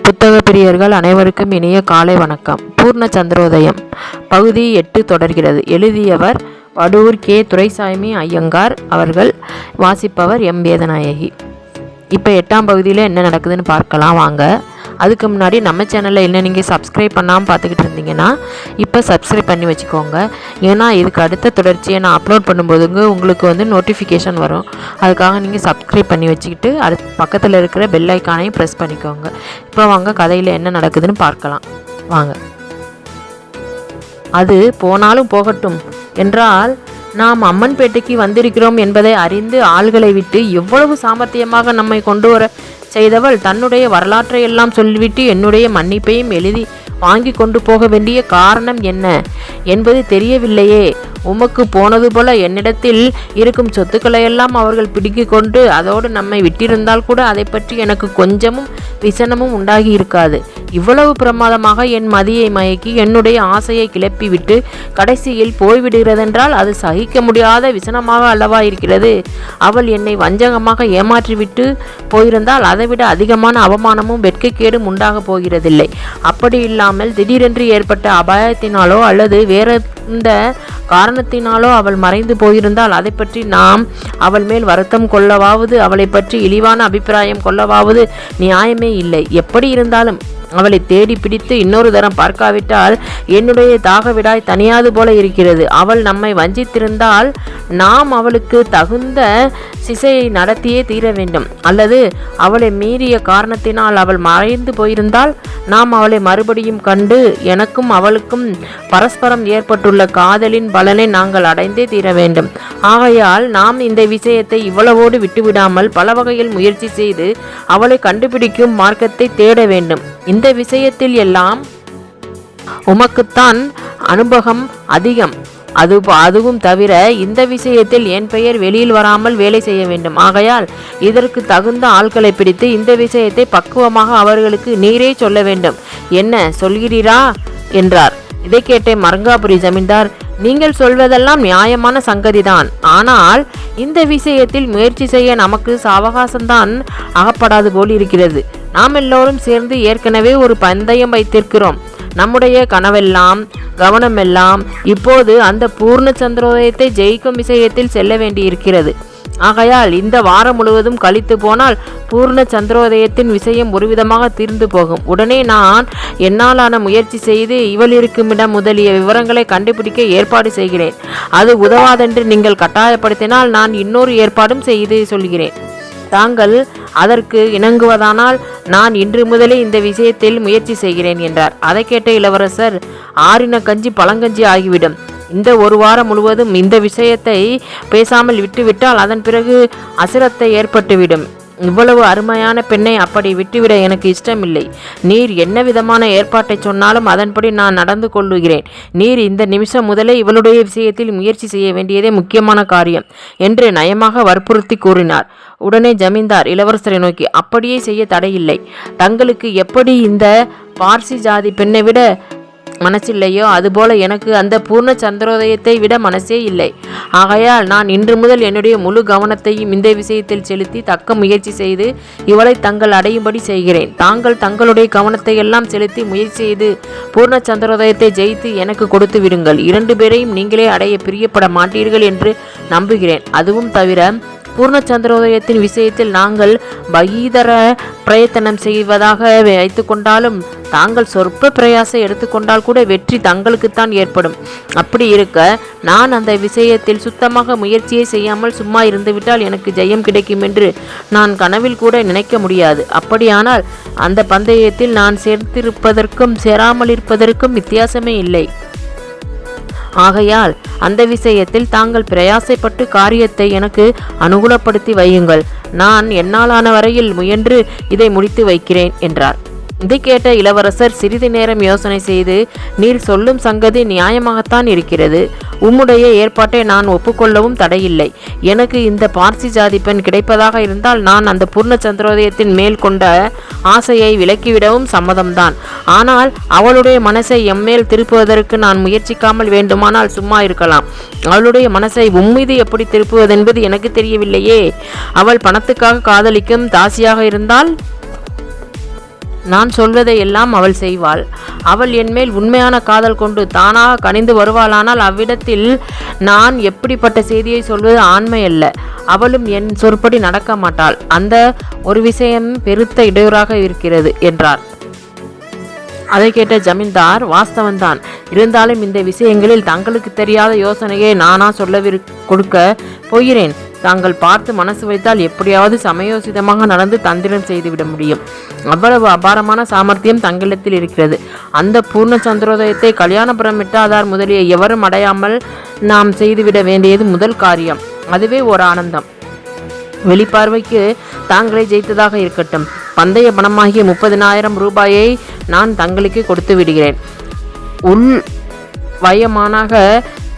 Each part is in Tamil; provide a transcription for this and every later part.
புத்தக பிரியர்கள் அனைவருக்கும் இனிய காலை வணக்கம். பூர்ண சந்திரோதயம் பகுதி 8 தொடர்கிறது. எழுதியவர் வடூர் கே. துரைசாமி ஐயங்கார் அவர்கள். வாசிப்பவர் எம். வேதநாயகி. இப்போ 8ஆம் பகுதியில் என்ன நடக்குதுன்னு பார்க்கலாம் வாங்க. அதுக்கு முன்னாடி நம்ம சேனலில் என்ன நீங்கள் சப்ஸ்கிரைப் பண்ணாமல் பார்த்துக்கிட்டு இருந்தீங்கன்னா இப்போ சப்ஸ்கிரைப் பண்ணி வச்சுக்கோங்க. ஏன்னா இதுக்கு அடுத்த தொடர்ச்சியை நான் அப்லோட் பண்ணும்போதுங்க உங்களுக்கு நோட்டிஃபிகேஷன் வரும். அதுக்காக நீங்கள் சப்ஸ்கிரைப் பண்ணி வச்சுக்கிட்டு பக்கத்தில் இருக்கிற பெல் ஐக்கானையும் ப்ரெஸ் பண்ணிக்கோங்க. இப்போ வாங்க கதையில் என்ன நடக்குதுன்னு பார்க்கலாம் வாங்க. அது போனாலும் போகட்டும் என்றால் நாம் அம்மன்பேட்டைக்கு வந்திருக்கிறோம் என்பதை அறிந்து ஆள்களை விட்டு எவ்வளவு சாமர்த்தியமாக நம்மை கொண்டு வர செய்தவள் தன்னுடைய வரலாற்றை எல்லாம் சொல்லிவிட்டு என்னுடைய மன்னிப்பையும் எழுதி வாங்கி கொண்டு போக வேண்டிய காரணம் என்ன என்பது தெரியவில்லையே. உமக்கு போனது போல என்னிடத்தில் இருக்கும் சொத்துக்களையெல்லாம் அவர்கள் பிடிக்கி கொண்டு அதோடு நம்மை விட்டிருந்தால் கூட அதை பற்றி எனக்கு கொஞ்சமும் விசனமும் உண்டாகி இருக்காது. இவ்வளவு பிரமாதமாக என் மதியை மயக்கி என்னுடைய ஆசையை கிளப்பிவிட்டு கடைசியில் போய்விடுகிறதென்றால் அது சகிக்க முடியாத விசனமாக அல்லவா இருக்கிறது. அவள் என்னை வஞ்சகமாக ஏமாற்றிவிட்டு போயிருந்தால் அதைவிட அதிகமான அவமானமும் வெட்கக்கேடும் உண்டாக போகிறதில்லை. அப்படி இல்லாமல் திடீரென்று ஏற்பட்ட அபாயத்தினாலோ அல்லது வேற இந்த காரணத்தினாலோ அவள் மறைந்து போயிருந்தால் அதை பற்றி நாம் அவள் மேல் வருத்தம் கொள்ளவாவது அவளை பற்றி இழிவான அபிப்பிராயம் கொள்ளவாவது நியாயமே இல்லை. எப்படி இருந்தாலும் அவளை தேடி பிடித்து இன்னொரு தரம் பார்க்காவிட்டால் என்னுடைய தாகவிடாய் தனியாது போல இருக்கிறது. அவள் நம்மை வஞ்சித்திருந்தால் நாம் அவளுக்கு தகுந்த சிசையை நடத்தியே தீர வேண்டும். அல்லது அவளை மீறிய காரணத்தினால் அவள் மறைந்து போயிருந்தால் நாம் அவளை மறுபடியும் கண்டு எனக்கும் அவளுக்கும் பரஸ்பரம் ஏற்பட்டுள்ள காதலின் பலனை நாங்கள் அடைந்தே தீர வேண்டும். ஆகையால் நாம் இந்த விஷயத்தை இவ்வளவோடு விட்டுவிடாமல் பல வகையில் முயற்சி செய்து அவளை கண்டுபிடிக்கும் மார்க்கத்தை தேட வேண்டும். இந்த விஷயத்தில் எல்லாம் உமக்குத்தான் அனுபவம் அதிகம். அதுவும் தவிர இந்த விஷயத்தில் என் பெயர் வெளியில் வராமல் வேலை செய்ய வேண்டும். ஆகையால் இதற்கு தகுந்த ஆட்களை பிடித்து இந்த விஷயத்தை பக்குவமாக அவர்களுக்கு நீரே சொல்ல வேண்டும். என்ன சொல்கிறீரா என்றார். இதை கேட்ட மரங்காபுரி ஜமீன்தார், நீங்கள் சொல்வதெல்லாம் நியாயமான சங்கதிதான். ஆனால் இந்த விஷயத்தில் முயற்சி செய்ய நமக்கு சாவகாசம்தான் அகப்படாது போல் இருக்கிறது. நாம் எல்லோரும் சேர்ந்து ஏற்கனவே ஒரு பந்தயம் வைத்திருக்கிறோம். நம்முடைய கனவெல்லாம் கவனமெல்லாம் இப்போது அந்த பூர்ண சந்திரோதயத்தை ஜெயிக்கும் விஷயத்தில் செல்ல வேண்டியிருக்கிறது. ஆகையால் இந்த வாரம் முழுவதும் கழித்து போனால் பூர்ண சந்திரோதயத்தின் விஷயம் ஒருவிதமாக தீர்ந்து போகும். உடனே நான் என்னாலான முயற்சி செய்து இவள் இருக்குமிடம் முதலிய விவரங்களை கண்டுபிடிக்க ஏற்பாடு செய்கிறேன். அது உதவாதென்று நீங்கள் கட்டாயப்படுத்தினால் நான் இன்னொரு ஏற்பாடும் செய்து சொல்கிறேன். தாங்கள் அதற்கு இணங்குவதானால் நான் இன்று முதலே இந்த விஷயத்தில் முயற்சி செய்கிறேன் என்றார். அதை கேட்ட இளவரசர், ஆறின கஞ்சி பழங்கஞ்சி ஆகிவிடும். இந்த ஒரு வாரம் முழுவதும் இந்த விஷயத்தை பேசாமல் விட்டுவிட்டால் அதன் பிறகு அசிரத்தை ஏற்பட்டுவிடும். இவ்வளவு அருமையான பெண்ணை அப்படி விட்டுவிட எனக்கு இஷ்டமில்லை. நீர் என்ன விதமான ஏற்பாட்டை சொன்னாலும் அதன்படி நான் நடந்து கொள்ளுகிறேன். நீர் இந்த நிமிஷம் முதலே இவளுடைய விஷயத்தில் முயற்சி செய்ய வேண்டியதே முக்கியமான காரியம் என்று நயமாக வற்புறுத்தி கூறினார். உடனே ஜமீன்தார் இளவரசரை நோக்கி, அப்படியே செய்ய தடையில்லை. தங்களுக்கு எப்படி இந்த பார்சி ஜாதி பெண்ணை விட மனசில்லையோ அதுபோல எனக்கு அந்த பூர்ண சந்திரோதயத்தை விட மனசே இல்லை. ஆகையால் நான் இன்று முதல் என்னுடைய முழு கவனத்தையும் இந்த விஷயத்தில் செலுத்தி தக்க முயற்சி செய்து இவளை தங்கள் அடையும்படி செய்கிறேன். தாங்கள் தங்களுடைய கவனத்தை எல்லாம் செலுத்தி முயற்சி செய்து பூர்ண சந்திரோதயத்தை ஜெயித்து எனக்கு கொடுத்து விடுங்கள். 2 பேரையும் நீங்களே அடைய பிரியப்பட மாட்டீர்கள் என்று நம்புகிறேன். அதுவும் தவிர பூர்ண சந்திரோதயத்தின் விஷயத்தில் நாங்கள் பகீதர பிரயத்தனம் செய்வதாக வைத்துக்கொண்டாலும் தாங்கள் சொற்ப பிரயாசம் எடுத்துக்கொண்டால் கூட வெற்றி தங்களுக்குத்தான் ஏற்படும். அப்படி இருக்க நான் அந்த விஷயத்தில் சுத்தமாக முயற்சியை செய்யாமல் சும்மா இருந்துவிட்டால் எனக்கு ஜெயம் கிடைக்கும் என்று நான் கனவில் கூட நினைக்க முடியாது. அப்படியானால் அந்த பந்தயத்தில் நான் சேர்த்திருப்பதற்கும் சேராமல் இருப்பதற்கும் வித்தியாசமே இல்லை. ஆகையால் அந்த விஷயத்தில் தாங்கள் பிரயாசைப்பட்டு காரியத்தை எனக்கு அனுகூலப்படுத்தி வையுங்கள். நான் என்னாலான வரையில் முயன்று இதை முடித்து வைக்கிறேன் என்றார். இதை கேட்ட இளவரசர் சிறிது நேரம் யோசனை செய்து, நீர் சொல்லும் சங்கதி நியாயமாகத்தான் இருக்கிறது. உம்முடைய ஏற்பாட்டை நான் ஒப்புக்கொள்ளவும் தடையில்லை. எனக்கு இந்த பார்சி ஜாதி பெண் கிடைப்பதாக இருந்தால் நான் அந்த பூர்ண சந்திரோதயத்தின் மேல் கொண்ட ஆசையை விலக்கிவிடவும் சம்மதம்தான். ஆனால் அவளுடைய மனசை எம்மேல் திருப்புவதற்கு நான் முயற்சிக்காமல் வேண்டுமானால் சும்மா இருக்கலாம். அவளுடைய மனசை உம்மீது எப்படி திருப்புவதென்பது எனக்கு தெரியவில்லையே. அவள் பணத்துக்காக காதலிக்கும் தாசியாக இருந்தால் நான் சொல்வதை எல்லாம் அவள் செய்வாள். அவள் என்மேல் உண்மையான காதல் கொண்டு தானாக கனிந்து வருவாளானால் அவ்விடத்தில் நான் எப்படிப்பட்ட செய்தியை சொல்வது ஆண்மை அல்ல. அவளும் என் சொற்படி நடக்க மாட்டாள். அந்த ஒரு விஷயம் பெருத்த இடையூறாக இருக்கிறது என்றார். அதை கேட்ட ஜமீன்தார், வாஸ்தவன்தான், இருந்தாலும் இந்த விஷயங்களில் தங்களுக்கு தெரியாத யோசனையை நானா கொடுக்க போகிறேன். தாங்கள் பார்த்து மனசு வைத்தால் எப்படியாவது சமயோசிதமாக நடந்து தந்திரம் செய்துவிட முடியும். அவ்வளவு அபாரமான சாமர்த்தியம் தங்களிடத்தில் இருக்கிறது. அந்த பூர்ண சந்திரோதயத்தை கல்யாணபுரம் மிட்டாதார் முதலிய எவரும் அடையாமல் நாம் செய்துவிட வேண்டியது முதல் காரியம். அதுவே ஒரு ஆனந்தம். வெளிப்பார்வைக்கு தாங்களே ஜெயித்ததாக இருக்கட்டும். பந்தய பணமாகிய 30,000 ரூபாயை நான் தங்களுக்கு கொடுத்து விடுகிறேன். உள் வயமானாக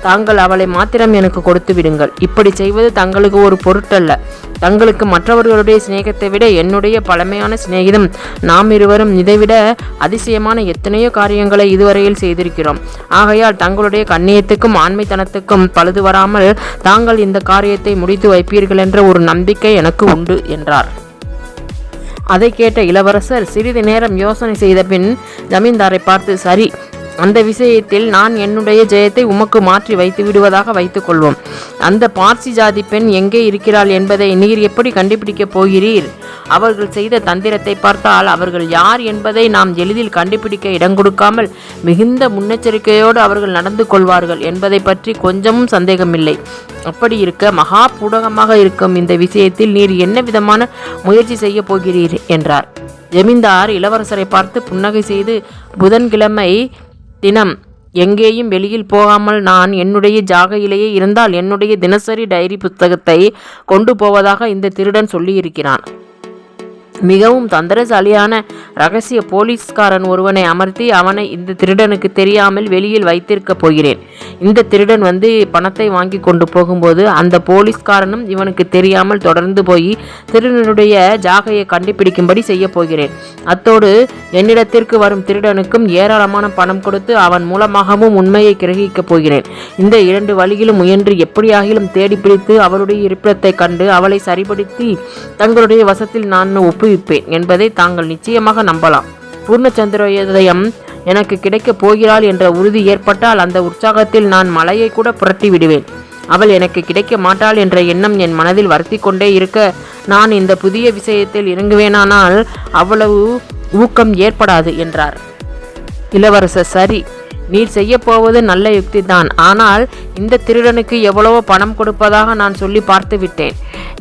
தாங்கள் அவளை மாத்திரம் எனக்கு கொடுத்து விடுங்கள். இப்படி செய்வது தங்களுக்கு ஒரு பொருட்டல்ல. தங்களுக்கு மற்றவர்களுடைய சிநேகத்தை விட என்னுடைய பழமையான சிநேகிதம். நாம் இருவரும் இதைவிட அதிசயமான எத்தனையோ காரியங்களை இதுவரையில் செய்திருக்கிறோம். ஆகையால் தங்களுடைய கண்ணியத்துக்கும் ஆண்மைத்தனத்துக்கும் பழுது வராமல் தாங்கள் இந்த காரியத்தை முடித்து வைப்பீர்கள் என்ற ஒரு நம்பிக்கை எனக்கு உண்டு என்றார். அதை கேட்ட இளவரசர் சிறிது நேரம் யோசனை செய்த பின் ஜமீன்தாரை பார்த்து, சரி, அந்த விஷயத்தில் நான் என்னுடைய ஜெயத்தை உமக்கு மாற்றி வைத்து விடுவதாக வைத்துக் கொள்வோம். அந்த பார்சி ஜாதி பெண் எங்கே இருக்கிறாள் என்பதை நீர் எப்படி கண்டுபிடிக்கப் போகிறீர்? அவர்கள் செய்த தந்திரத்தை பார்த்தால் அவர்கள் யார் என்பதை நாம் எளிதில் கண்டுபிடிக்க இடம் கொடுக்காமல் மிகுந்த முன்னெச்சரிக்கையோடு அவர்கள் நடந்து கொள்வார்கள் என்பதை பற்றி கொஞ்சமும் சந்தேகமில்லை. அப்படி இருக்க மகா பூடகமாக இருக்கும் இந்த விஷயத்தில் நீர் என்ன விதமான முயற்சி செய்ய போகிறீர் என்றார். ஜமீன்தார் இளவரசரை பார்த்து புன்னகை செய்து, புதன்கிழமை தினம் எங்கேயும் வெளியில் போகாமல் நான் என்னுடைய ஜாகையிலேயே இருந்தால் என்னுடைய தினசரி டைரி புத்தகத்தை கொண்டு போவதாக இந்த திருடன் சொல்லியிருக்கிறான். மிகவும் தந்திரசாலியான இரகசிய போலீஸ்காரன் ஒருவனை அமர்த்தி அவனை இந்த திருடனுக்கு தெரியாமல் வெளியில் வைத்திருக்கப் போகிறேன். இந்த திருடன் பணத்தை வாங்கி கொண்டு போகும்போது அந்த போலீஸ்காரனும் இவனுக்கு தெரியாமல் தொடர்ந்து போய் திருடனுடைய ஜாகையை கண்டுபிடிக்கும்படி செய்ய போகிறேன். அத்தோடு என்னிடத்திற்கு வரும் திருடனுக்கும் ஏராளமான பணம் கொடுத்து அவன் மூலமாகவும் உண்மையை கிரகிக்கப் போகிறேன். இந்த 2 வழியிலும் முயன்று எப்படியாகிலும் தேடி பிடித்து அவளுடைய இருப்பிடத்தை கண்டு அவளை சரிபடுத்தி தங்களுடைய வசத்தில் நான் ஒப்புவிப்பேன் என்பதை தாங்கள் நிச்சயமாக நம்பலாம். பூர்ணச்சந்திரோதயம் எனக்கு கிடைக்கப் போகிறாள் என்ற உறுதி ஏற்பட்டால் அந்த உற்சாகத்தில் நான் மலையை கூட புரட்டி விடுவேன். அவள் எனக்கு கிடைக்க மாட்டாள் என்ற எண்ணம் என் மனதில் வருத்தி கொண்டே இருக்க நான் இந்த புதிய விஷயத்தில் இறங்குவேனானால் அவ்வளவு ஊக்கம் ஏற்படாது என்றார். இளவரசர், சரி, நீர் செய்ய போவது நல்ல யுக்தி தான். ஆனால் இந்த திருடனுக்கு எவ்வளவோ பணம் கொடுப்பதாக நான் சொல்லி பார்த்து விட்டேன்.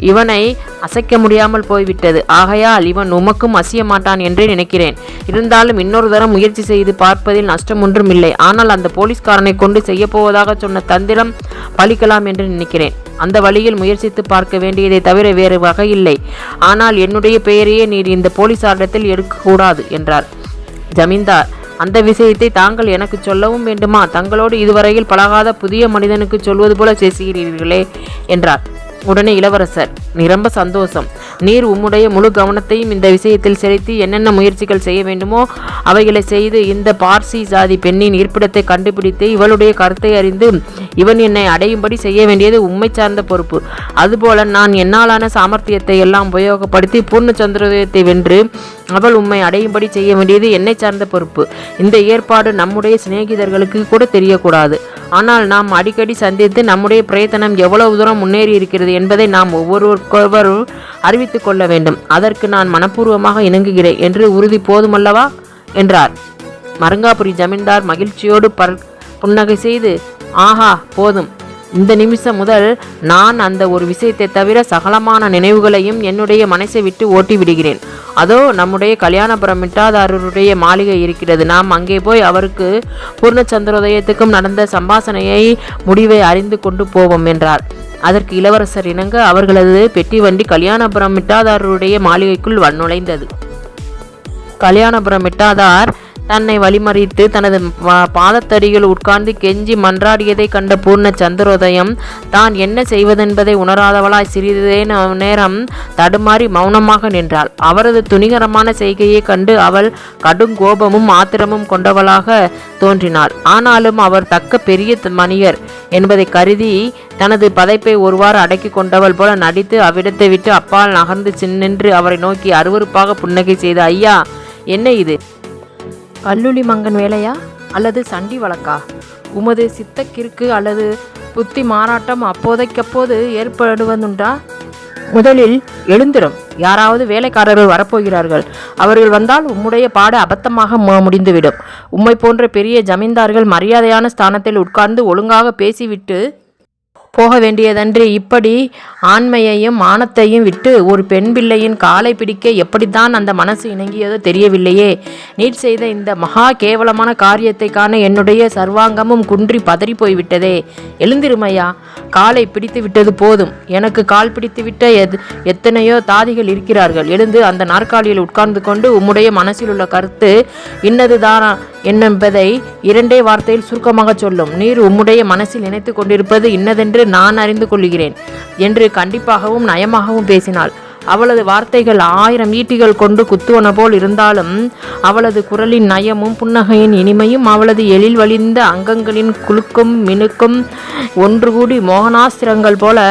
இவனை அசைக்க முடியாமல் போய்விட்டது. ஆகையால் இவன் உமக்கும் அசைய மாட்டான் என்றே நினைக்கிறேன். இருந்தாலும் இன்னொரு தரம் முயற்சி செய்து பார்ப்பதில் நஷ்டம் ஒன்றும் இல்லை. ஆனால் அந்த போலீஸ்காரனை கொண்டு செய்ய போவதாக சொன்ன தந்திரம் பலிக்கலாம் என்று நினைக்கிறேன். அந்த வழியில் முயற்சித்து பார்க்க வேண்டியதை தவிர வேறு வகை இல்லை. ஆனால் என்னுடைய பெயரையே நீர் இந்த போலீசாரிடத்தில் எடுக்கக்கூடாது என்றார். ஜமீன்தார், அந்த விஷயத்தை தாங்கள் எனக்கு சொல்லவும் வேண்டுமா? தங்களோடு இதுவரையில் பழகாத புதிய மனிதனுக்கு சொல்வது போல பேசுகிறீர்களே என்றார். உடனே இளவரசர், நிரம்ப சந்தோஷம். நீர் உம்முடைய முழு கவனத்தையும் இந்த விஷயத்தில் செலுத்தி என்னென்ன முயற்சிகள் செய்ய வேண்டுமோ அவைகளை செய்து இந்த பார்சி ஜாதி பெண்ணின் இருப்பிடத்தை கண்டுபிடித்து இவளுடைய கருத்தை அறிந்து இவன் என்னை அடையும்படி செய்ய வேண்டியது உம்மை சார்ந்த பொறுப்பு. அதுபோல நான் என்னாலான சாமர்த்தியத்தை எல்லாம் உபயோகப்படுத்தி பூர்ண சந்திரோதயத்தை வென்று அவள் உம்மை அடையும்படி செய்ய வேண்டியது என்னை சார்ந்த பொறுப்பு. இந்த ஏற்பாடு நம்முடைய சிநேகிதர்களுக்கு கூட தெரியக்கூடாது. ஆனால் நாம் அடிக்கடி சந்தித்து நம்முடைய பிரயத்தனம் எவ்வளவு தூரம் முன்னேறி இருக்கிறது என்பதை நாம் ஒவ்வொருவரும் அறிவித்துக் கொள்ள வேண்டும். அதற்கு நான் மனப்பூர்வமாக இணங்குகிறேன் என்று உறுதி போதுமல்லவா என்றார். மருங்காபுரி ஜமீன்தார் மகிழ்ச்சியோடு புன்னகை செய்து, ஆஹா, போதும். இந்த நிமிஷம் முதல் நான் அந்த ஒரு விஷயத்தை தவிர சகலமான நினைவுகளையும் என்னுடைய மனசை விட்டு ஓட்டி விடுகிறேன். அதோ நம்முடைய கல்யாணபுரம் மிட்டாதாரருடைய மாளிகை இருக்கிறது. நாம் அங்கே போய் அவருக்கு பூர்ணச்சந்திரோதயத்துக்கும் நடந்த சம்பாசனையை முடிவை அறிந்து கொண்டு போவோம் என்றார். அதற்கு இளவரசர் இணங்க அவர்களது பெட்டி வண்டி கல்யாணபுரம் மிட்டாதாரருடைய மாளிகைக்குள் நுழைந்தது. கல்யாணபுரம் மிட்டாதார் தன்னை வழிமறித்து தனது பாதத்தடியில் உட்கார்ந்து கெஞ்சி மன்றாடியதை கண்ட பூர்ண சந்திரோதயம் தான் என்ன செய்வதென்பதை உணராதவளாய் சிறிது நேரம் தடுமாறி மௌனமாக நின்றாள். அவரது துணிகரமான செய்கையை கண்டு அவள் கடும் கோபமும் ஆத்திரமும் கொண்டவளாக தோன்றினாள். ஆனாலும் அவர் தக்க பெரிய மனிதர் என்பதை கருதி தனது பதைப்பை ஒருவாறு அடக்கி கொண்டவள் போல நடித்து அவ்விடத்தை விட்டு அப்பால் நகர்ந்து நின்று அவரை நோக்கி அருவருப்பாக புன்னகை செய்து, ஐயா, என்ன இது? கல்லுளி மங்கன் வேலையா அல்லது சண்டி வழக்கா? உமது சித்தக்கிற்கு அல்லது புத்தி மாறாட்டம் அப்போதைக்கப்போது ஏற்படுவதுண்டா? முதலில் எழுந்திரும். யாராவது வேலைக்காரர்கள் வரப்போகிறார்கள். அவர்கள் வந்தால் உம்முடைய பாடு அபத்தமாக முடிந்துவிடும். உம்மை போன்ற பெரிய ஜமீன்தார்கள் மரியாதையான ஸ்தானத்தில் உட்கார்ந்து ஒழுங்காக பேசிவிட்டு போக வேண்டியதன்றி இப்படி ஆண்மையையும் மானத்தையும் விட்டு ஒரு பெண் பிள்ளையின் காலை பிடிக்க எப்படித்தான் அந்த மனசு இணங்கியதோ தெரியவில்லையே. நீர் செய்த இந்த மகா கேவலமான காரியத்தை காண என்னுடைய சர்வாங்கமும் குன்றி பதறி போய்விட்டதே. எழுந்திருமையா, காலை பிடித்து விட்டது போதும். எனக்கு கால் பிடித்து விட்ட எத்தனையோ தாதிகள் இருக்கிறார்கள். எழுந்து அந்த நாற்காலியில் உட்கார்ந்து கொண்டு உம்முடைய மனசில் உள்ள கருத்து இன்னதுதானா என்பதை 2 வார்த்தையில் சுருக்கமாக சொல்லும். நீர் உம்முடைய மனசில் நினைத்து கொண்டிருப்பது இன்னதென்று நான் அறிந்து கொள்கிறேன் என்று கண்டிப்பாகவும் நயமாகவும் பேசினாள். அவளது வார்த்தைகள் 1000 ஈட்டிகள் கொண்டு குத்துவன போல் இருந்தாலும் அவளது குரலின் நயமும் புன்னகையின் இனிமையும் அவளது எழில் வழிந்த அங்கங்களின் குலுக்கும் மினுக்கும் ஒன்று கூடி மோகனாஸ்திரங்கள் போல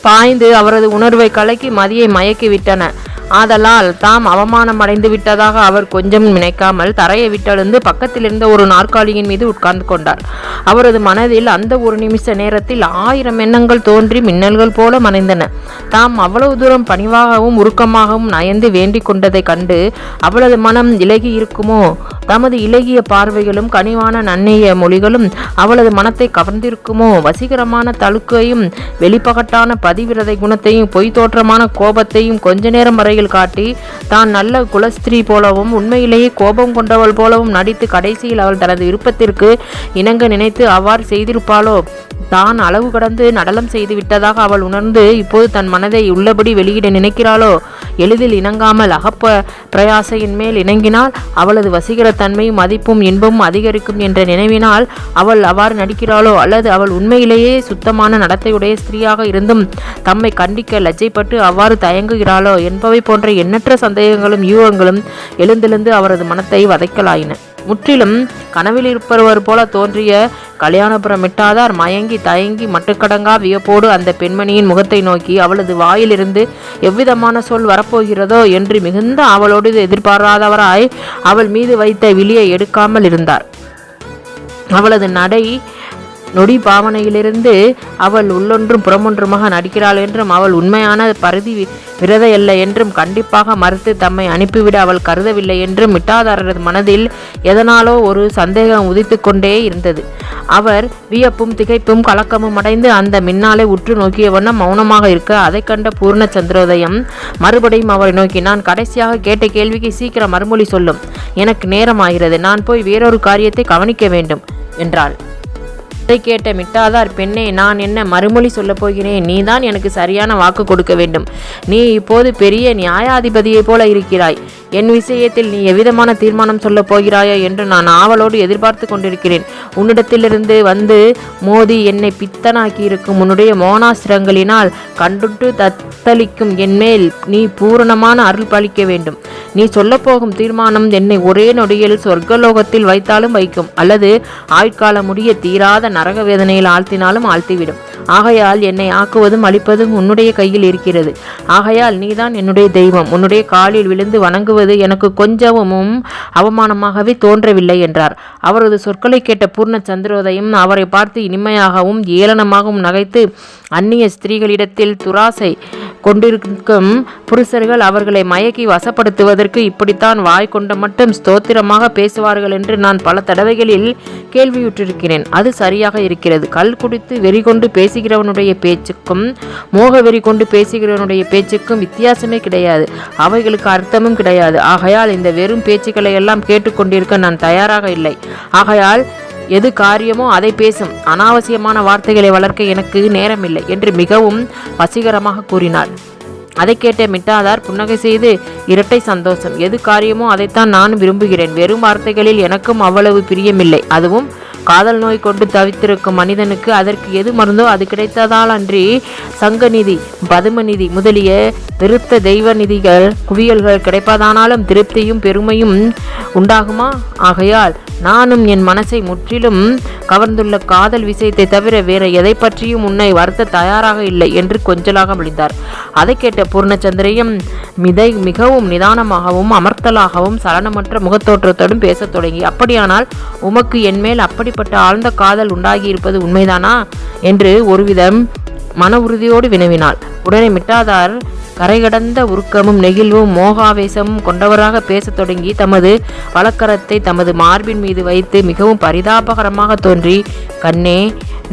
பாய்ந்து அவரது உணர்வை கலக்கி மதியை மயக்கி விட்டன. ஆதலால் தாம் அவமானம் அடைந்து விட்டதாக அவர் கொஞ்சம் நினைக்காமல் தரையை விட்டெழுந்து பக்கத்தில் இருந்த ஒரு நாற்காலியின் மீது உட்கார்ந்து கொண்டார். அவரது மனதில் அந்த ஒரு நிமிஷ நேரத்தில் 1000 எண்ணங்கள் தோன்றி மின்னல்கள் போல மறைந்தன. தாம் அவ்வளவு தூரம் பணிவாகவும் உருக்கமாகவும் நயந்து வேண்டிக் கொண்டதை கண்டு அவளது மனம் இலகி இருக்குமோ? தமது இலகிய பார்வைகளும் கனிவான நன்னிய மொழிகளும் அவளது மனத்தை கவர்ந்திருக்குமோ? வசீகரமான தழுக்கையும் வெளிப்பகட்டான பதிவிரதை குணத்தையும் பொய் தோற்றமான கோபத்தையும் கொஞ்ச நேரம் வரையில் காட்டி தான் நல்ல குலஸ்திரீ போலவும் உண்மையிலேயே கோபம் கொண்டவள் போலவும் நடித்து கடைசியில் அவள் தனது விருப்பத்திற்கு இணங்க நினைத்து அவ்வாறு செய்திருப்பாளோ? தான் அளவு கடந்து நடலம் செய்து விட்டதாக அவள் உணர்ந்து இப்போது தன் மனதை உள்ளபடி வெளியிட நினைக்கிறாளோ? எளிதில் இணங்காமல் பிரயாசையின் மேல் இணங்கினால் அவளது வசீகர தன்மையும் மதிப்பும் இன்பமும் அதிகரிக்கும் என்ற நினைவினால் அவள் அவ்வாறு நடிக்கிறாளோ? அல்லது அவள் உண்மையிலேயே சுத்தமான நடத்தையுடைய ஸ்திரீயாக இருந்தும் தம்மை கண்டிக்க லஜ்ஜைப்பட்டு அவ்வாறு தயங்குகிறாளோ என்பவை போன்ற எண்ணற்ற சந்தேகங்களும் யூகங்களும் எழுந்தெழுந்து அவரது மனத்தை வதைக்கலாயின. முற்றிலும் கனவில் இருப்பவர் போல தோன்றிய கல்யாணபுரம் மிட்டாதார் மயங்கி தயங்கி மட்டுக்கடங்கா வியப்போடு அந்த பெண்மணியின் முகத்தை நோக்கி அவளது வாயிலிருந்து எவ்விதமான சொல் வரப்போகிறதோ என்று மிகுந்த அவளோடு எதிர்பாராதவராய் அவள் மீது வைத்த விழியை எடுக்காமல் இருந்தார். அவளது நடை நொடி பாவனையிலிருந்து அவள் உள்ளொன்றும் புறமொன்றுமாக நடிக்கிறாள் என்றும் அவள் உண்மையான பரிதி விரதையல்ல என்றும் கண்டிப்பாக மறுத்து தம்மை அனுப்பிவிட அவள் கருதவில்லை என்றும் மிட்டாதாரரது மனதில் எதனாலோ ஒரு சந்தேகம் உதித்து கொண்டே இருந்தது. அவர் வியப்பும் திகைப்பும் கலக்கமும் அடைந்து அந்த மின்னாலை உற்று நோக்கிய வண்ணம் மௌனமாக இருக்க அதை கண்ட பூர்ண சந்திரோதயம் மறுபடியும் அவரை நோக்கி, நான் கடைசியாக கேட்ட கேள்விக்கு சீக்கிரம் மறுமொழி சொல்லும். எனக்கு நேரம் ஆகிறது. நான் போய் வேறொரு காரியத்தை கவனிக்க வேண்டும் என்றாள். அதை கேட்ட மிட்டாதார், பெண்ணே, நான் என்ன மறுமொழி சொல்லப் போகிறேன்? நீதான் எனக்கு சரியான வாக்கு கொடுக்க வேண்டும். நீ இப்போது பெரிய நியாயாதிபதியைப் போல இருக்கிறாய். என் விஷயத்தில் நீ எவ்விதமான தீர்மானம் சொல்லப் போகிறாயோ என்று நான் ஆவலோடு எதிர்பார்த்து கொண்டிருக்கிறேன். உன்னிடத்திலிருந்து வந்து மோதி என்னை பித்தனாக்கி இருக்கும் உன்னுடைய மோனாசிரங்களினால் கண்டுட்டு தத்தளிக்கும் என்மேல் நீ பூரணமான அருள் பாலிக்க வேண்டும். நீ சொல்லப்போகும் தீர்மானம் என்னை ஒரே நொடியில் சொர்க்கலோகத்தில் வைத்தாலும் வைக்கும், அல்லது ஆயுட்கால முடிய தீராத நரக வேதனையில் ஆழ்த்தினாலும் ஆழ்த்திவிடும். ஆகையால் என்னை ஆக்குவதும் அழிப்பதும் உன்னுடைய கையில் இருக்கிறது. ஆகையால் நீதான் என்னுடைய தெய்வம். உன்னுடைய காலில் விழுந்து வணங்குவது எனக்கு கொஞ்சமும் அவமானமாகவே தோன்றவில்லை என்றார். அவரது சொற்களை கேட்ட பூர்ண சந்திரோதயம் அவரை பார்த்து இனிமையாகவும் ஏளனமாகவும் நகைத்து, அந்நிய ஸ்திரீகளிடத்தில் துராசை கொண்டிருக்கும் புருஷர்கள் அவர்களை மயக்கி வசப்படுத்துவதற்கு இப்படித்தான் வாய் கொண்ட மட்டும் ஸ்தோத்திரமாக பேசுவார்கள் என்று நான் பல தடவைகளில் கேள்வியுற்றிருக்கிறேன். அது சரியாக இருக்கிறது. கல் குடித்து வெறி கொண்டு பேசுகிறவனுடைய பேச்சுக்கும் மோக வெறி கொண்டு பேசுகிறவனுடைய பேச்சுக்கும் வித்தியாசமே கிடையாது. அவைகளுக்கு அர்த்தமும் கிடையாது. ஆகையால் இந்த வெறும் பேச்சுக்களை எல்லாம் கேட்டுக்கொண்டிருக்க நான் தயாராக இல்லை. ஆகையால் எது காரியமோ அதை பேசும். அனாவசியமான வார்த்தைகளை வளர்க்க எனக்கு நேரமில்லை என்று மிகவும் வசீகரமாக கூறினார். அதை கேட்ட மிட்டாதார் புன்னகை செய்து, இரட்டை சந்தோஷம். எது காரியமோ அதைத்தான் நான் விரும்புகிறேன். வெறும் வார்த்தைகளில் எனக்கும் அவ்வளவு பிரியமில்லை. அதுவும் காதல் நோய் கொண்டு தவித்திருக்கும் மனிதனுக்கு அதற்கு எது மருந்தோ அது கிடைத்ததால் அன்றி சங்கநிதி, பதுமநிதி முதலிய திருத்த தெய்வ நிதிகள் குவியல்கள் கிடைப்பதானாலும் திருப்தியும் பெருமையும் உண்டாகுமா? ஆகையால் நானும் என் மனசை முற்றிலும் கவர்ந்துள்ள காதல் விஷயத்தை தவிர வேற எதை பற்றியும் உன்னை வருத்த தயாராக இல்லை என்று கொஞ்சலாக விழித்தார். அதை கேட்ட பூர்ணச்சந்திரையும் மிகவும் நிதானமாகவும் அமர்த்தலாகவும் சலனமற்ற முகத்தோற்றத்தோடும் பேசத் தொடங்கி, அப்படியானால் உமக்கு என்மேல் அப்படிப்பட்ட ஆழ்ந்த காதல் உண்டாகி இருப்பது உண்மைதானா என்று ஒருவிதம் மன உறுதியோடு வினவினாள். உடனே மிட்டாதார் கரைகடந்த உருக்கமும் நெகிழ்வும் மோகாவேசமும் கொண்டவராக பேசத் தொடங்கி தமது வலக்கரத்தை தமது மார்பின் மீது வைத்து மிகவும் பரிதாபகரமாக தோன்றி, கண்ணே,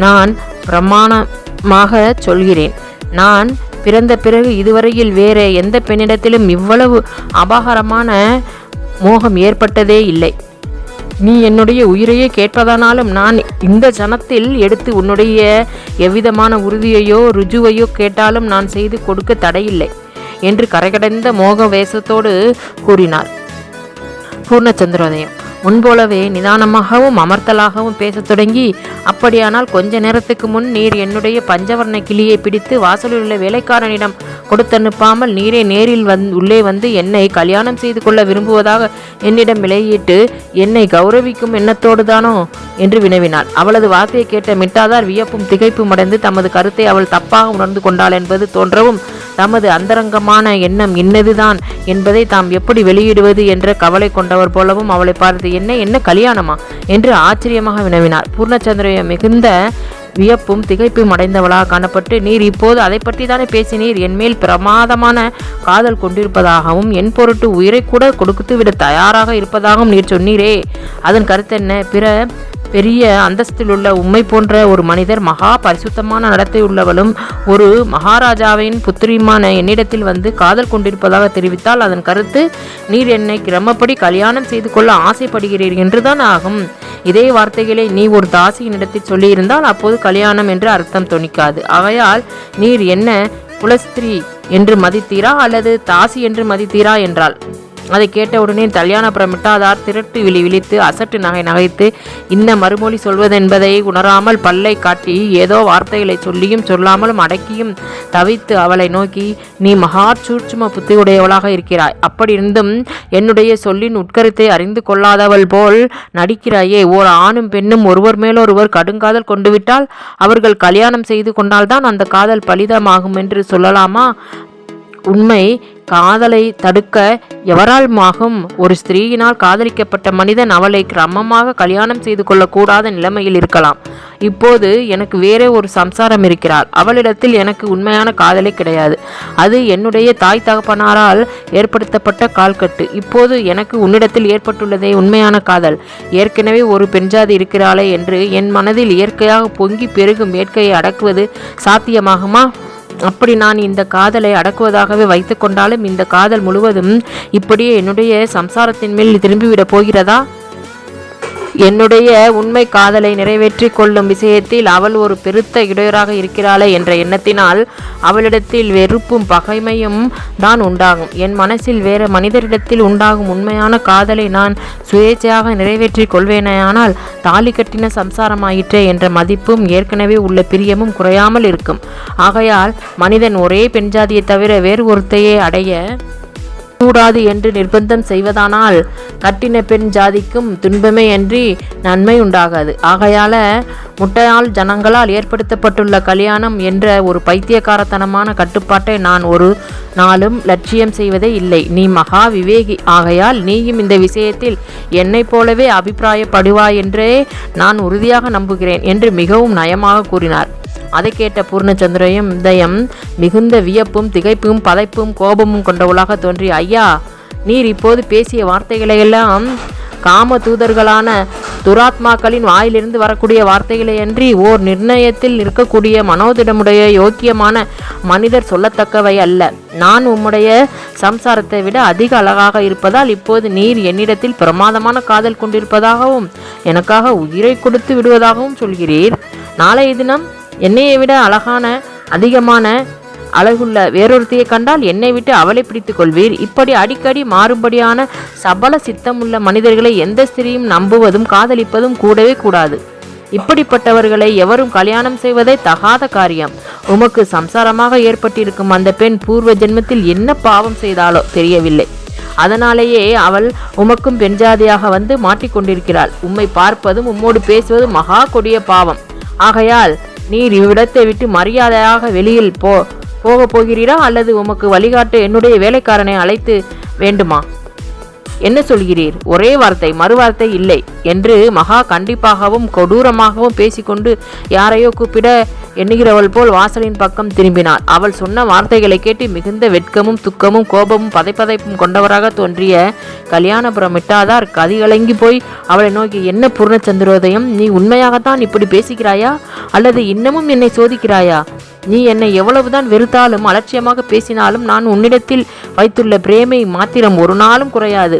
நான் பிரமாணமாக சொல்கிறேன், நான் பிறந்த பிறகு இதுவரையில் வேற எந்த பெண்ணிடத்திலும் இவ்வளவு அபாகரமான மோகம் ஏற்பட்டதே இல்லை. நீ என்னுடைய உயிரையே கேட்பதானாலும் நான் இந்த ஜனத்தில் எடுத்து உன்னுடைய எவ்விதமான உறுதியையோ ருஜுவையோ கேட்டாலும் நான் செய்து கொடுக்க தடையில்லை என்று கரைகடந்த மோக வேசத்தோடு கூறினார். பூர்ணச்சந்திரோதயம் முன்போலவே நிதானமாகவும் அமர்த்தலாகவும் பேசத் தொடங்கி, அப்படியானால் கொஞ்ச நேரத்துக்கு முன் நீர் என்னுடைய பஞ்சவர்ண கிளியை பிடித்து வாசலில் உள்ள வேலைக்காரனிடம் கொடுத்தனுப்பாமல் நீரே நேரில் உள்ளே வந்து என்னை கல்யாணம் செய்து கொள்ள விரும்புவதாக என்னிடம் விலையிட்டு என்னை கௌரவிக்கும் எண்ணத்தோடு தானோ என்று வினவினாள். அவளது வார்த்தையை கேட்ட மிட்டாதார் வியப்பும் திகைப்பும் அடைந்து தமது கருத்தை அவள் தப்பாக உணர்ந்து கொண்டாள் என்பது தோன்றவும் தமது அந்தரங்கமான எண்ணம் இன்னதுதான் என்பதை தாம் எப்படி வெளியிடுவது என்ற கவலை கொண்டவர் போலவும் அவளை பார்த்து, என்ன கல்யாணமா என்று ஆச்சரியமாக வினவினார். பூர்ணச்சந்திரைய மிகுந்த வியப்பும் திகைப்பும் அடைந்தவளாக காணப்பட்டு, நீர் இப்போது அதை பற்றி தானே பேசினீர், என்மேல் பிரமாதமான காதல் கொண்டிருப்பதாகவும் என் பொருட்டு உயிரை கூட கொடுத்து விட தயாராக இருப்பதாகவும் நீர் சொன்னீரே, அதன் கருத்தென்ன? பெரிய அந்தஸ்தில் உள்ள உம்மை போன்ற ஒரு மனிதர் மகா பரிசுத்தமான நடத்தை உள்ளவளும் ஒரு மகாராஜாவின் புத்திரியுமான என்னிடத்தில் வந்து காதல் கொண்டிருப்பதாக தெரிவித்தால் அதன் கருத்து, நீர் என்னை கிரமப்படி கல்யாணம் செய்து கொள்ள ஆசைப்படுகிறீர் என்றுதான் ஆகும். இதே வார்த்தைகளை நீ ஒரு தாசியினிடத்தில் சொல்லியிருந்தால் அப்போது கல்யாணம் என்று அர்த்தம் தொனிக்காது. ஆகையால் நீர் என்ன குலஸ்திரீ என்று மதித்தீரா அல்லது தாசி என்று மதித்தீரா என்றாள். அதை கேட்டவுடனே கல்யாணப்புறம் மிட்டாதார் திரட்டு விழித்து அசட்டு நகைத்து இன்ன மறுமொழி சொல்வதென்பதை உணராமல் பல்லை காட்டி ஏதோ வார்த்தைகளை சொல்லியும் சொல்லாமலும் அடக்கியும் தவித்து அவளை நோக்கி, நீ மகா சூட்சும புத்தி உடையவளாக இருக்கிறாய், அப்படி இருந்தும் என்னுடைய சொல்லின் உட்கருத்தை அறிந்து கொள்ளாதவள் போல் நடிக்கிறாயே. ஓர் ஆணும் பெண்ணும் ஒருவர் மேலொருவர் கடுங்காதல் கொண்டுவிட்டால் அவர்கள் கல்யாணம் செய்து கொண்டால்தான் அந்த காதல் பலிதமாகும் என்று சொல்லலாமா? உண்மை காதலை தடுக்க எவரால் ஆகும்? ஒரு ஸ்திரீயினால் காதலிக்கப்பட்ட மனிதன் அவளை கிரமமாக கல்யாணம் செய்து கொள்ளக்கூடாத நிலைமையில் இருக்கலாம். இப்போது எனக்கு வேறே ஒரு சம்சாரம் இருக்கிறாள். அவளிடத்தில் எனக்கு உண்மையான காதலே கிடையாது. அது என்னுடைய தாய் தகப்பனாரால் ஏற்படுத்தப்பட்ட கால்கட்டு. இப்போது எனக்கு உன்னிடத்தில் ஏற்பட்டுள்ளதே உண்மையான காதல். ஏற்கனவே ஒரு பெண்ஜாதி இருக்கிறாளே என்று என் மனதில் இயற்கையாக பொங்கி பெருகும் வேட்கையை அடக்குவது சாத்தியமாகுமா? அப்படி நான் இந்த காதலை அடக்குவதாகவே வைத்து கொண்டாலும் இந்த காதல் முழுவதும் இப்படியே என்னுடைய சம்சாரத்தின் மேல் திரும்பிவிடப் போகிறதா? என்னுடைய உண்மை காதலை நிறைவேற்றி கொள்ளும் விஷயத்தில் அவள் ஒரு பெருத்த இடையூறாக இருக்கிறாளே என்ற எண்ணத்தினால் அவளிடத்தில் வெறுப்பும் பகைமையும் தான் உண்டாகும். என் மனசில் வேற மனிதரிடத்தில் உண்டாகும் உண்மையான காதலை நான் சுயேச்சையாக நிறைவேற்றி கொள்வேனேயானால் தாலி கட்டின சம்சாரமாயிற்றே என்ற மதிப்பும் ஏற்கனவே உள்ள பிரியமும் குறையாமல் இருக்கும். ஆகையால் மனிதன் ஒரே பெண்ஜாதியை தவிர வேறு ஒருத்தையே அடைய கூடாது என்று நிர்பந்தம் செய்வதானால் கட்டின பெண் ஜாதிக்கும் துன்பமே அன்றி நன்மை உண்டாகாது. ஆகையால முட்டையால் ஜனங்களால் ஏற்படுத்தப்பட்டுள்ள கல்யாணம் என்ற ஒரு பைத்தியக்காரத்தனமான கட்டுப்பாட்டை நான் ஒரு நாளும் லட்சியம் செய்வதே இல்லை. நீ மகா விவேகி. ஆகையால் நீயும் இந்த விஷயத்தில் என்னைப் போலவே அபிப்பிராயப்படுவாய் என்றே நான் உறுதியாக நம்புகிறேன் என்று மிகவும் நயமாக கூறினார். அதை கேட்ட பூர்ணச்சந்திரையும் இதயம் மிகுந்த வியப்பும் திகைப்பும் பதைப்பும் கோபமும் கொண்டவளாக தோன்றி, ஐயா, நீர் இப்போது பேசிய வார்த்தைகளையெல்லாம் காம தூதர்களான துராத்மாக்களின் வாயிலிருந்து வரக்கூடிய வார்த்தைகளை அன்றி ஓர் நிர்ணயத்தில் இருக்கக்கூடிய மனோதிடமுடைய யோக்கியமான மனிதர் சொல்லத்தக்கவை அல்ல. நான் உம்முடைய சம்சாரத்தை விட அதிக அழகாக இருப்பதால் இப்போது நீர் என்னிடத்தில் பிரமாதமான காதல் கொண்டிருப்பதாகவும் எனக்காக உயிரை கொடுத்து விடுவதாகவும் சொல்கிறீர். நாளைய தினம் என்னையை விட அழகான அதிகமான அழகுள்ள வேறொருத்தையை கண்டால் என்னை விட்டு அவளை பிடித்துக் கொள்வீர். இப்படி அடிக்கடி மாறும்படியான சபல சித்தமுள்ள மனிதர்களை எந்த ஸ்திரீயும் நம்புவதும் காதலிப்பதும் கூடவே கூடாது. இப்படிப்பட்டவர்களை எவரும் கல்யாணம் செய்வதே தகாத காரியம். உமக்கு சம்சாரமாக ஏற்பட்டிருக்கும் அந்த பெண் பூர்வ ஜென்மத்தில் என்ன பாவம் செய்தாலோ தெரியவில்லை. அதனாலேயே அவள் உமக்கும் பெண்ஜாதியாக வந்து மாட்டிக்கொண்டிருக்கிறாள். உம்மை பார்ப்பதும் உம்மோடு பேசுவதும் மகா கொடிய பாவம். ஆகையால் நீர் இவ்விடத்தை விட்டு மரியாதையாக வெளியில் போக போகிறீரா, அல்லது உமக்கு வழிகாட்ட என்னுடைய வேலைக்காரனை அழைத்து வேண்டுமா? என்ன சொல்கிறீர்? ஒரே வார்த்தை, மறுவார்த்தை இல்லை என்று மகா கண்டிப்பாகவும் கொடூரமாகவும் பேசிக்கொண்டு யாரையோ கூப்பிட எண்ணுகிறவள் போல் வாசலின் பக்கம் திரும்பினாள். அவள் சொன்ன வார்த்தைகளை கேட்டு மிகுந்த வெட்கமும் துக்கமும் கோபமும் பதைப்பதைப்பும் கொண்டவராக தோன்றிய கல்யாணபுரம் மிட்டாதார் கதிகலங்கி போய் அவளை நோக்கி, என்ன பூர்ணச்சந்திரோதயம், நீ உண்மையாகத்தான் இப்படி பேசுகிறாயா, அல்லது இன்னமும் என்னை சோதிக்கிறாயா? நீ என்னை எவ்வளவுதான் வெறுத்தாலும் அலட்சியமாக பேசினாலும் நான் உன்னிடத்தில் வைத்துள்ள பிரேமை மாத்திரம் ஒரு நாளும் குறையாது.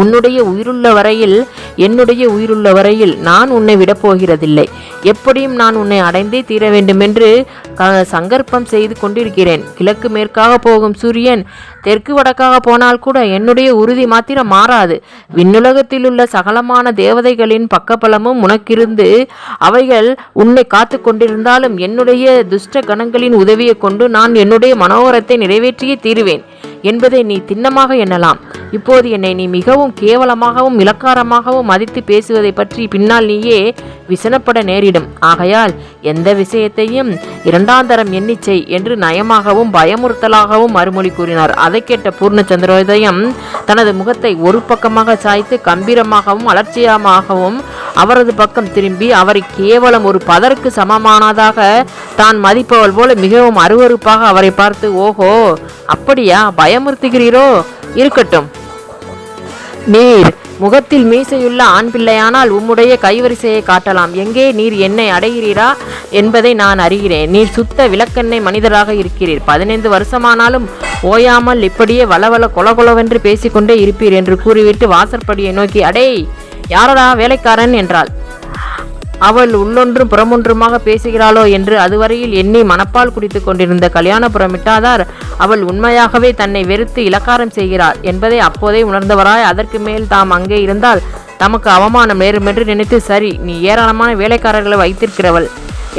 உன்னுடைய உயிருள்ள வரையில், என்னுடைய உயிருள்ள வரையில் நான் உன்னை விடப்போகிறதில்லை. எப்படியும் நான் உன்னை அடைந்தே தீர வேண்டுமென்று சங்கற்பம் செய்து கொண்டிருக்கிறேன். கிழக்கு மேற்காக போகும் சூரியன் தெற்கு வடக்காக போனால் கூட என்னுடைய உறுதி மாத்திரம் மாறாது. விண்ணுலகத்தில் உள்ள சகலமான தேவதைகளின் பக்கபலமும் உனக்கிருந்து அவைகள் உன்னை காத்து கொண்டிருந்தாலும் என்னுடைய துஷ்ட கணங்களின் உதவியை கொண்டு நான் என்னுடைய மனோகரத்தை நிறைவேற்றியே தீருவேன் என்பதை நீ திண்ணமாக எண்ணலாம். இப்போது என்னை நீ மிகவும் கேவலமாகவும் இலக்காரமாகவும் மதித்து பேசுவதை பற்றி பின்னால் நீயே விசனப்பட நேரிடும். ஆகையால் எந்த விஷயத்தையும் இரண்டாந்தரம் எண்ணிச்சை என்று நயமாகவும் பயமுறுத்தலாகவும் மறுமொழி கூறினார். அதை கேட்ட பூர்ணச்சந்திரோதயம் தனது முகத்தை ஒரு பக்கமாக சாய்த்து கம்பீரமாகவும் அலட்சியமாகவும் அவரது பக்கம் திரும்பி அவரை கேவலம் ஒரு பதருக்கு சமமானதாக தான் மதிப்பவள் போல மிகவும் அருவருப்பாக அவரை பார்த்து, ஓஹோ அப்படியா, பயமுறுத்துகிறீரோ? இருக்கட்டும். நீர் முகத்தில் மீசையுள்ள ஆண் பிள்ளையானால் உம்முடைய கைவரிசையை காட்டலாம். எங்கே நீர் என்னை அடைகிறீரா என்பதை நான் அறிகிறேன். நீர் சுத்த விளக்கெண்ணெய் மனிதராக இருக்கிறீர். 15 வருஷமானாலும் ஓயாமல் இப்படியே வளவள கொலகொலவென்று பேசிக்கொண்டே இருப்பீர் என்று கூறிவிட்டு வாசற்படியை நோக்கி, அடே யாரடா வேலைக்காரன் என்றாள். அவள் உள்ளொன்றும் புறமொன்றுமாக பேசுகிறாளோ என்று அதுவரையில் எண்ணி மனப்பால் குடித்து கொண்டிருந்த கல்யாணபுரம் மிட்டாதார் அவள் உண்மையாகவே தன்னை வெறுத்து இலக்காரம் செய்கிறாள் என்பதை அப்போதே உணர்ந்தவராய், அதற்கு மேல் தாம் அங்கே இருந்தால் தமக்கு அவமானம் நேரும் என்று நினைத்து, சரி, நீ ஏராளமான வேலைக்காரர்களை வைத்திருக்கிறவள்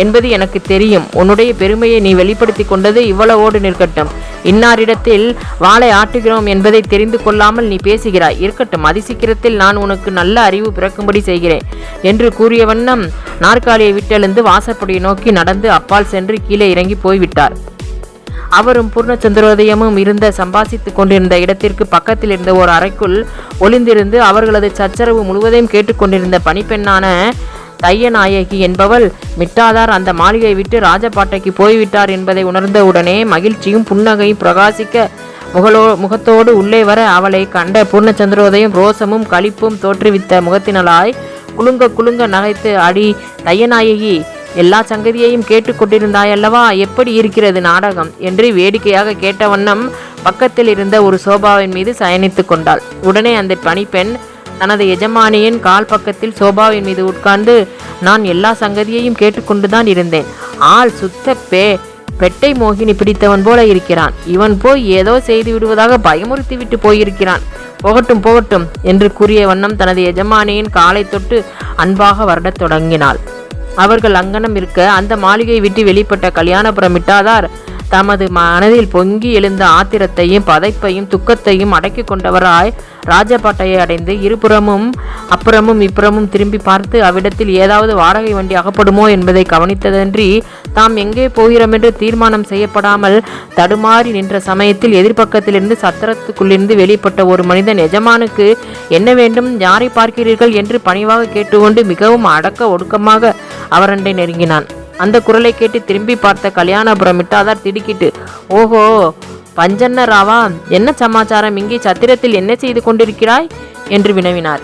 என்பது எனக்கு தெரியும். உன்னுடைய பெருமையை நீ வெளிப்படுத்தி கொண்டது இவ்வளவோடு நிற்கட்டும். இன்னாரிடத்தில் வாளை ஆட்டுகிறோம் என்பதை தெரிந்து கொள்ளாமல் நீ பேசுகிறாய். இருக்கட்டும், அதிசீக்கிரத்தில் நான் உனக்கு நல்ல அறிவு பிறக்கும்படி செய்கிறேன் என்று கூறிய வண்ணம் நாற்காலியை விட்டெழுந்து வாசற்படியை நோக்கி நடந்து அப்பால் சென்று கீழே இறங்கி போய்விட்டார். அவரும் பூர்ணச்சந்திரோதயமும் இருந்த சம்பாசித்துக் கொண்டிருந்த இடத்திற்கு பக்கத்தில் இருந்த ஒரு அறைக்குள் ஒளிந்திருந்து அவர்களது சச்சரவு முழுவதையும் கேட்டுக்கொண்டிருந்த பணிப்பெண்ணான தையநாயகி என்பவள், மிட்டாதார் அந்த மாளிகை விட்டு ராஜபாட்டைக்கு போய்விட்டார் என்பதை உணர்ந்த உடனே மகிழ்ச்சியும் புன்னகையும் பிரகாசிக்க முகத்தோடு உள்ளே வர அவளை கண்ட பூர்ணச்சந்திரோதயம் ரோசமும் களிப்பும் தோற்றுவித்த முகத்தினளாய் குலுங்க குலுங்க நகைத்து, அடி தையநாயகி, எல்லா சங்கதியையும் கேட்டுக்கொண்டிருந்தாயல்லவா, எப்படி இருக்கிறது நாடகம் என்று வேடிக்கையாக கேட்ட வண்ணம் பக்கத்தில் இருந்த ஒரு சோபாவின் மீது சயனித்து கொண்டாள். உடனே அந்த பணிப்பெண் தனது எஜமானியின் கால் பக்கத்தில் சோபாவின் மீது உட்கார்ந்து, நான் எல்லா சங்கதியையும் கேட்டுக்கொண்டுதான் இருந்தேன். ஆள் சுத்த பெட்டை மோகினி பிடித்தவன் போல இருக்கிறான். இவன் போய் ஏதோ செய்து விடுவதாக பயமுறுத்தி விட்டு போயிருக்கிறான். போகட்டும் போகட்டும் என்று கூறிய வண்ணம் தனது எஜமானியின் காலை தொட்டு அன்பாக வருடத் தொடங்கினாள். அவர்கள் அங்கனம் இருக்க அந்த மாளிகை விட்டு வெளிப்பட்ட கல்யாணபுரம் மிட்டாதார் தமது மனதில் பொங்கி எழுந்த ஆத்திரத்தையும் பதைப்பையும் துக்கத்தையும் அடக்கி கொண்டவராய் ராஜபாட்டையை அடைந்து இருபுறமும் அப்புறமும் இப்புறமும் திரும்பி பார்த்து அவ்விடத்தில் ஏதாவது வாடகை வண்டி அகப்படுமோ என்பதை கவனித்ததன்றி தாம் எங்கே போகிறோம் என்று தீர்மானம் செய்யப்படாமல் தடுமாறி நின்ற சமயத்தில் எதிர்பக்கத்திலிருந்து சத்திரத்துக்குள்ளிருந்து வெளிப்பட்ட ஒரு மனிதன் எஜமானுக்கு என்ன வேண்டும், யாரை பார்க்கிறீர்கள் என்று பணிவாக கேட்டுக்கொண்டு மிகவும் அடக்க ஒடுக்கமாக அவரண்டை நெருங்கினான். அந்த குரலை கேட்டு திரும்பி பார்த்த கல்யாணபுரம் மிட்டாதார் திடுக்கிட்டு, ஓஹோ பஞ்சன்ன ராவா, என்ன சமாச்சாரம், இங்கே சத்திரத்தில் என்ன செய்து கொண்டிருக்கிறாய் என்று வினவினார்.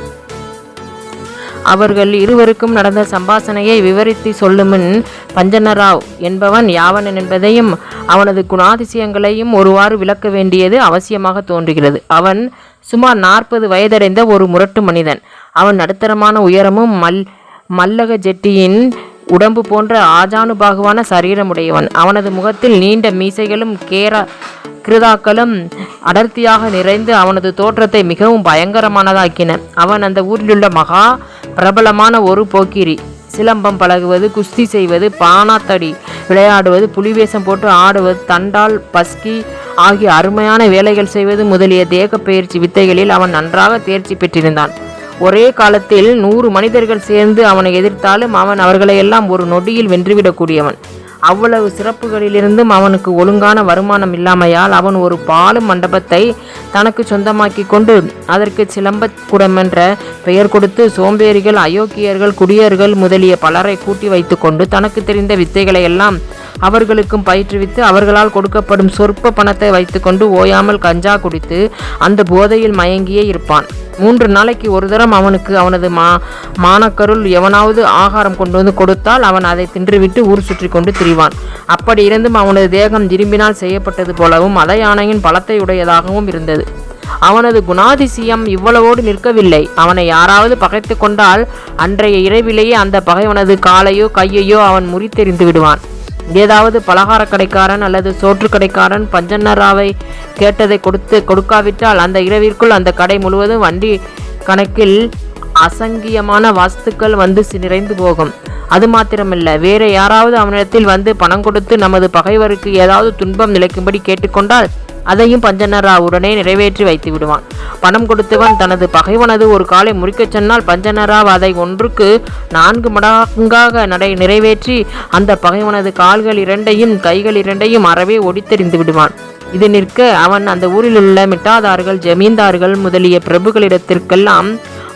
அவர்கள் இருவருக்கும் நடந்த சம்பாஷணையை விவரித்து சொல்லுமின் பஞ்சன்னராவ் என்பவன் யாவன் என்பதையும் அவனது குணாதிசயங்களையும் ஒருவாறு விளக்க வேண்டியது அவசியமாக தோன்றுகிறது. அவன் சுமார் 40 வயதடைந்த ஒரு முரட்டு மனிதன். அவன் நடுத்தரமான உயரமும் மல்லக ஜெட்டியின் உடம்பு போன்ற ஆஜானுபாகுவான சரீரமுடையவன். அவனது முகத்தில் நீண்ட மீசைகளும் கிருதாக்களும் அடர்த்தியாக நிறைந்து அவனது தோற்றத்தை மிகவும் பயங்கரமானதாக்கின. அவன் அந்த ஊரிலுள்ள மகா பிரபலமான ஒரு போக்கிரி. சிலம்பம் பழகுவது, குஸ்தி செய்வது, பானாத்தடி விளையாடுவது, புலிவேஷம் போட்டு ஆடுவது, தண்டால் பஸ்கி ஆகிய அருமையான வேலைகள் செய்வது முதலிய தேக பயிற்சி வித்தைகளில் அவன் நன்றாக தேர்ச்சி பெற்றிருந்தான். ஒரே காலத்தில் 100 மனிதர்கள் சேர்ந்து அவனை எதிர்த்தாலும் அவன் அவர்களையெல்லாம் ஒரு நொடியில் வென்றுவிடக்கூடியவன். அவ்வளவு சிறப்புகளிலிருந்தும் அவனுக்கு ஒழுங்கான வருமானம் இல்லாமையால் அவன் ஒரு பாலும் மண்டபத்தை தனக்கு சொந்தமாக்கி கொண்டு அதற்கு சிலம்பக்குடம் என்ற பெயர் கொடுத்து சோம்பேறிகள், அயோக்கியர்கள், குடியர்கள் முதலிய பலரை கூட்டி வைத்து கொண்டு தனக்கு தெரிந்த வித்தைகளை எல்லாம் அவர்களுக்கும் பயிற்றுவித்து அவர்களால் கொடுக்கப்படும் சொற்ப பணத்தை வைத்துக்கொண்டு ஓயாமல் கஞ்சா குடித்து அந்த போதையில் மயங்கியே இருப்பான். 3 நாளைக்கு ஒரு தரம் அவனுக்கு அவனது மாணக்கருள் எவனாவது ஆகாரம் கொண்டு வந்து கொடுத்தால் அவன் அதை தின்றுவிட்டு ஊர் சுற்றி கொண்டு திரிவான். அப்படி இருந்தும் அவனது தேகம் இரும்பினால் செய்யப்பட்டது போலவும் மத யானையின் பலத்தை உடையதாகவும் இருந்தது. அவனது குணாதிசயம் இவ்வளவோடு நிற்கவில்லை. அவனை யாராவது பகைத்து கொண்டால் அன்றைய இரவிலேயே அந்த பகைவனது காலையோ கையையோ அவன் முறித்தெறிந்து விடுவான். ஏதாவது பலகார கடைக்காரன் அல்லது சோற்று கடைக்காரன் பஞ்சன்னராவை கேட்டதை கொடுக்காவிட்டால் அந்த இரவிற்குள் அந்த கடை முழுவதும் வண்டி கணக்கில் அசங்கியமான வாஸ்துக்கள் வந்து நிறைந்து போகும். அது மாத்திரமல்ல, வேற யாராவது அவனிடத்தில் வந்து பணம் கொடுத்து நமது பகைவருக்கு ஏதாவது துன்பம் நிலைக்கும்படி கேட்டுக்கொண்டால் அதையும் பஞ்சன்னரா உடனே நிறைவேற்றி வைத்து விடுவான். பணம் கொடுத்தவன் தனது பகைவனது ஒரு காலை முறிக்கச் சொன்னால் பஞ்சன்னராவ் அதை 1க்கு 4 மடங்காக நிறைவேற்றி அந்த பகைவனது கால்கள் 2ஐயும் கைகள் 2ஐயும் அறவே ஒடித்தெறிந்து விடுவான். இது நிற்க அவன் அந்த ஊரில் உள்ள மிட்டாதார்கள், ஜமீன்தார்கள் முதலிய பிரபுகளிடத்திற்கெல்லாம்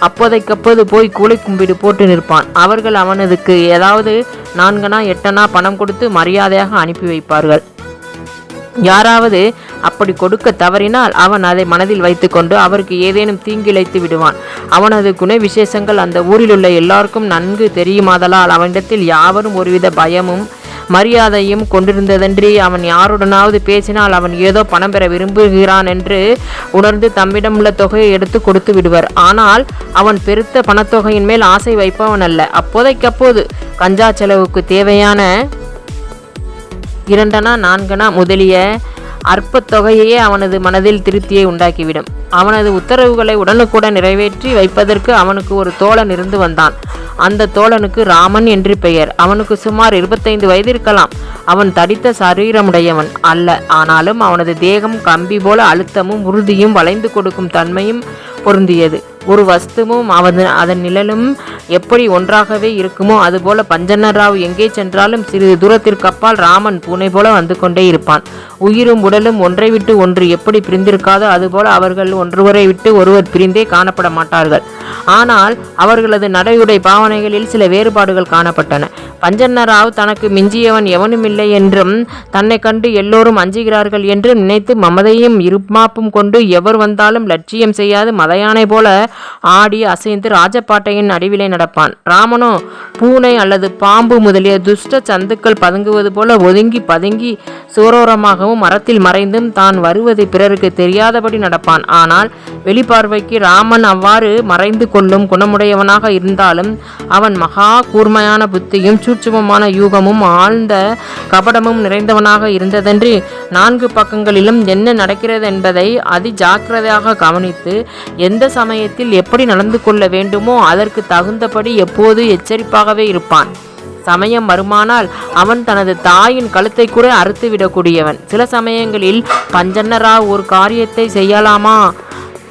அப்போதைக்கப்போது போய் கூலை கும்பிடு போட்டு நிற்பான். அவர்கள் அவனதுக்கு ஏதாவது 4 8 பணம் கொடுத்து மரியாதையாக அனுப்பி வைப்பார்கள். யாராவது அப்படி கொடுக்க தவறினால் அவன் அதை மனதில் வைத்துக்கொண்டு அவருக்கு ஏதேனும் தீங்கிழைத்து விடுவான். அவனது குண விசேஷங்கள் அந்த ஊரிலுள்ள எல்லாருக்கும் நன்கு தெரியுமாதலால் அவனிடத்தில் யாவரும் ஒருவித பயமும் மரியாதையும் கொண்டிருந்ததன்றி அவன் யாருடனாவது பேசினால் அவன் ஏதோ பணம் பெற விரும்புகிறான் என்று உணர்ந்து தம்மிடமுள்ள தொகையை எடுத்து கொடுத்து விடுவர். ஆனால் அவன் பெருத்த பணத்தொகையின் மேல் ஆசை வைப்பவன் அல்ல. அப்போதைக்கப்போது கஞ்சா செலவுக்கு தேவையான 2 4 முதலிய அற்ப தொகையே அவனது மனதில் திருப்தியை உண்டாக்கிவிடும். அவனது உத்தரவுகளை உடனுக்குடன் நிறைவேற்றி வைப்பதற்கு அவனுக்கு ஒரு தோழன் இருந்து வந்தான். அந்த தோழனுக்கு ராமன் என்று பெயர். அவனுக்கு சுமார் 25 வயது இருக்கலாம். அவன் தடித்த சரீரமுடையவன் அல்ல. ஆனாலும் அவனது தேகம் கம்பி போல அழுத்தமும் உறுதியும் வளைந்து கொடுக்கும் தன்மையும் பொருந்தியது. ஒரு வஸ்துவும் அதன் நிழலும் எப்படி ஒன்றாகவே இருக்குமோ அதுபோல பஞ்சன்னராவ் எங்கே சென்றாலும் சிறிது தூரத்திற்கு அப்பால் ராமன் பூனை போல வந்து கொண்டே இருப்பான். உயிரும் உடலும் ஒன்றை விட்டு ஒன்று எப்படி பிரிந்திருக்காதோ அதுபோல அவர்கள் ஒருவரை விட்டு ஒருவர் பிரிந்தே காணப்பட மாட்டார்கள். ஆனால் அவர்களது நடையுடை பாவனைகளில் சில வேறுபாடுகள் காணப்பட்டன. பஞ்சன்னராவ் தனக்கு மிஞ்சியவன் எவனுமில்லை என்றும் தன்னை கண்டு எல்லோரும் அஞ்சுகிறார்கள் என்றும் நினைத்து மமதையும் இருமாப்பும் கொண்டு எவர் வந்தாலும் லட்சியம் செய்யாது மதையானை போல ஆடி அசைந்து ராஜபாட்டையின் அடிவிலை நடப்பான். ராமனோ பூனை அல்லது பாம்பு முதலிய துஷ்ட சந்துக்கள் பதுங்குவது போல ஒதுங்கி பதுங்கி சோரோரமாகவும் மரத்தில் மறைந்தும் தான் வருவது பிறருக்கு தெரியாதபடி நடப்பான். ஆனால் வெளிப்பார்வைக்கு ராமன் அவ்வாறு மறைந்து கொள்ளும் குணமுடையவனாக இருந்தாலும் அவன் மகா கூர்மையான புத்தியும் சூட்சுமமான யூகமும் ஆழ்ந்த கபடமும் நிறைந்தவனாக இருந்ததன்றி 4 பக்கங்களிலும் என்ன நடக்கிறது என்பதை அதி ஜாக்கிரதையாக கவனித்து எந்த சமயத்தில் எப்படி நடந்து கொள்ள வேண்டுமோ அதற்கு தகுந்தபடி எப்போது எச்சரிப்பாகவே இருப்பான். சமயம் வருமானால் அவன் தனது தாயின் கழுத்தை கூட அறுத்துவிடக்கூடியவன். சில சமயங்களில் பஞ்சன்னராவ் ஒரு காரியத்தை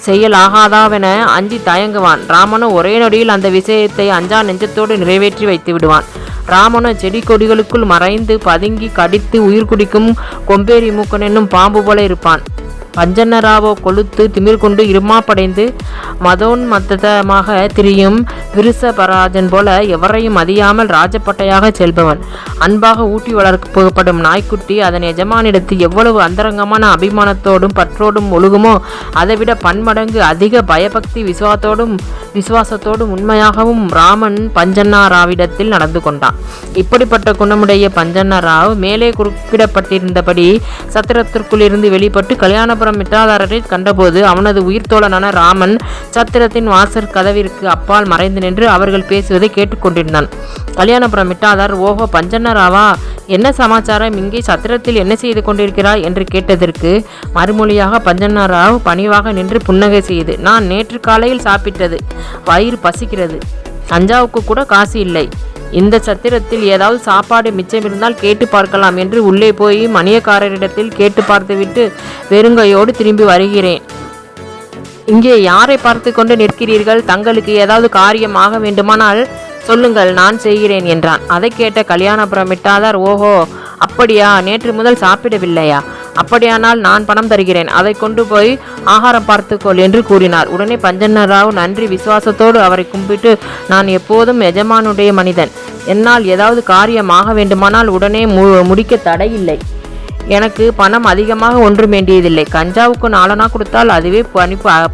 செய்யலாகாதாவென அஞ்சி தயங்குவான். ராமனோ ஒரே நொடியில் அந்த விஷயத்தை அஞ்சா நெஞ்சத்தோடு நிறைவேற்றி வைத்து விடுவான். ராமனோ செடி கொடிகளுக்குள் மறைந்து பதுங்கி கடித்து உயிர் குடிக்கும் கொம்பேரி மூக்கன் என்னும் பாம்பு போல இருப்பான். பஞ்சன்னராவோ கொளுத்து திமிர் கொண்டு இருமாப்படைந்து மதோன்மத்தமாக திரியும் விருசபராஜன் போல எவரையும் அறியாமல் ராஜப்பட்டையாக செல்பவன். அன்பாக ஊட்டி வளர்க்கப்படும் நாய்க்குட்டி அதன் எஜமானிடத்தில் எவ்வளவு அந்தரங்கமான அபிமானத்தோடும் பற்றோடும் ஒழுகுமோ அதைவிட பன்மடங்கு அதிக பயபக்தி விசுவாசத்தோடும் உண்மையாகவும் ராமன் பஞ்சன்னராவிடத்தில் நடந்து கொண்டான். இப்படிப்பட்ட குணமுடைய பஞ்சன்னராவ் மேலே குறிப்பிடப்பட்டிருந்தபடி சத்திரத்திற்குள் இருந்து வெளிப்பட்டு கல்யாண கல்யாணபுரம் மிட்டாதாரரை கண்டபோது அவனது உயிர்த்தோழனான ராமன் சத்திரத்தின் வாசற் கதவிற்கு அப்பால் மறைந்து நின்று அவர்கள் பேசுவதை கேட்டுக்கொண்டிருந்தான். கல்யாணபுரம் மிட்டாதார், ஓஹோ பஞ்சன்னராவா, என்ன சமாச்சாரம், இங்கே சத்திரத்தில் என்ன செய்து கொண்டிருக்கிறாய் என்று கேட்டதற்கு மறுமொழியாக பஞ்சன்னராவ் பணிவாக நின்று புன்னகை செய்து, நான் நேற்று காலையில் சாப்பிட்டது, வயிறு பசிக்கிறது, கஞ்சாவுக்கு கூட காசு இல்லை, இந்த சத்திரத்தில் ஏதாவது சாப்பாடு மிச்சம் இருந்தால் கேட்டு பார்க்கலாம் என்று உள்ளே போய் மணியக்காரரிடத்தில் கேட்டு பார்த்துவிட்டு வெறுங்கையோடு திரும்பி வருகிறேன். இங்கே யாரை பார்த்து கொண்டு நிற்கிறீர்கள்? தங்களுக்கு ஏதாவது காரியம் ஆக வேண்டுமானால் சொல்லுங்கள், நான் செய்கிறேன் என்றான். அதை கேட்ட கல்யாணபுரம் மிட்டாதார், ஓஹோ அப்படியா, நேற்று முதல் சாப்பிடவில்லையா? அப்படியானால் நான் பணம் தருகிறேன், அதை கொண்டு போய் ஆகாரம் பார்த்துக்கொள் என்று கூறினார். உடனே பஞ்சன்னராவ் நன்றி விசுவாசத்தோடு அவரை கும்பிட்டு, நான் எப்போதும் எஜமானுடைய மனிதன், என்னால் ஏதாவது காரியம் ஆக வேண்டுமானால் உடனே முடிக்க தடையில்லை, எனக்கு பணம் அதிகமாக ஒன்றும் வேண்டியதில்லை, கஞ்சாவுக்கு 4 கொடுத்தால் அதுவே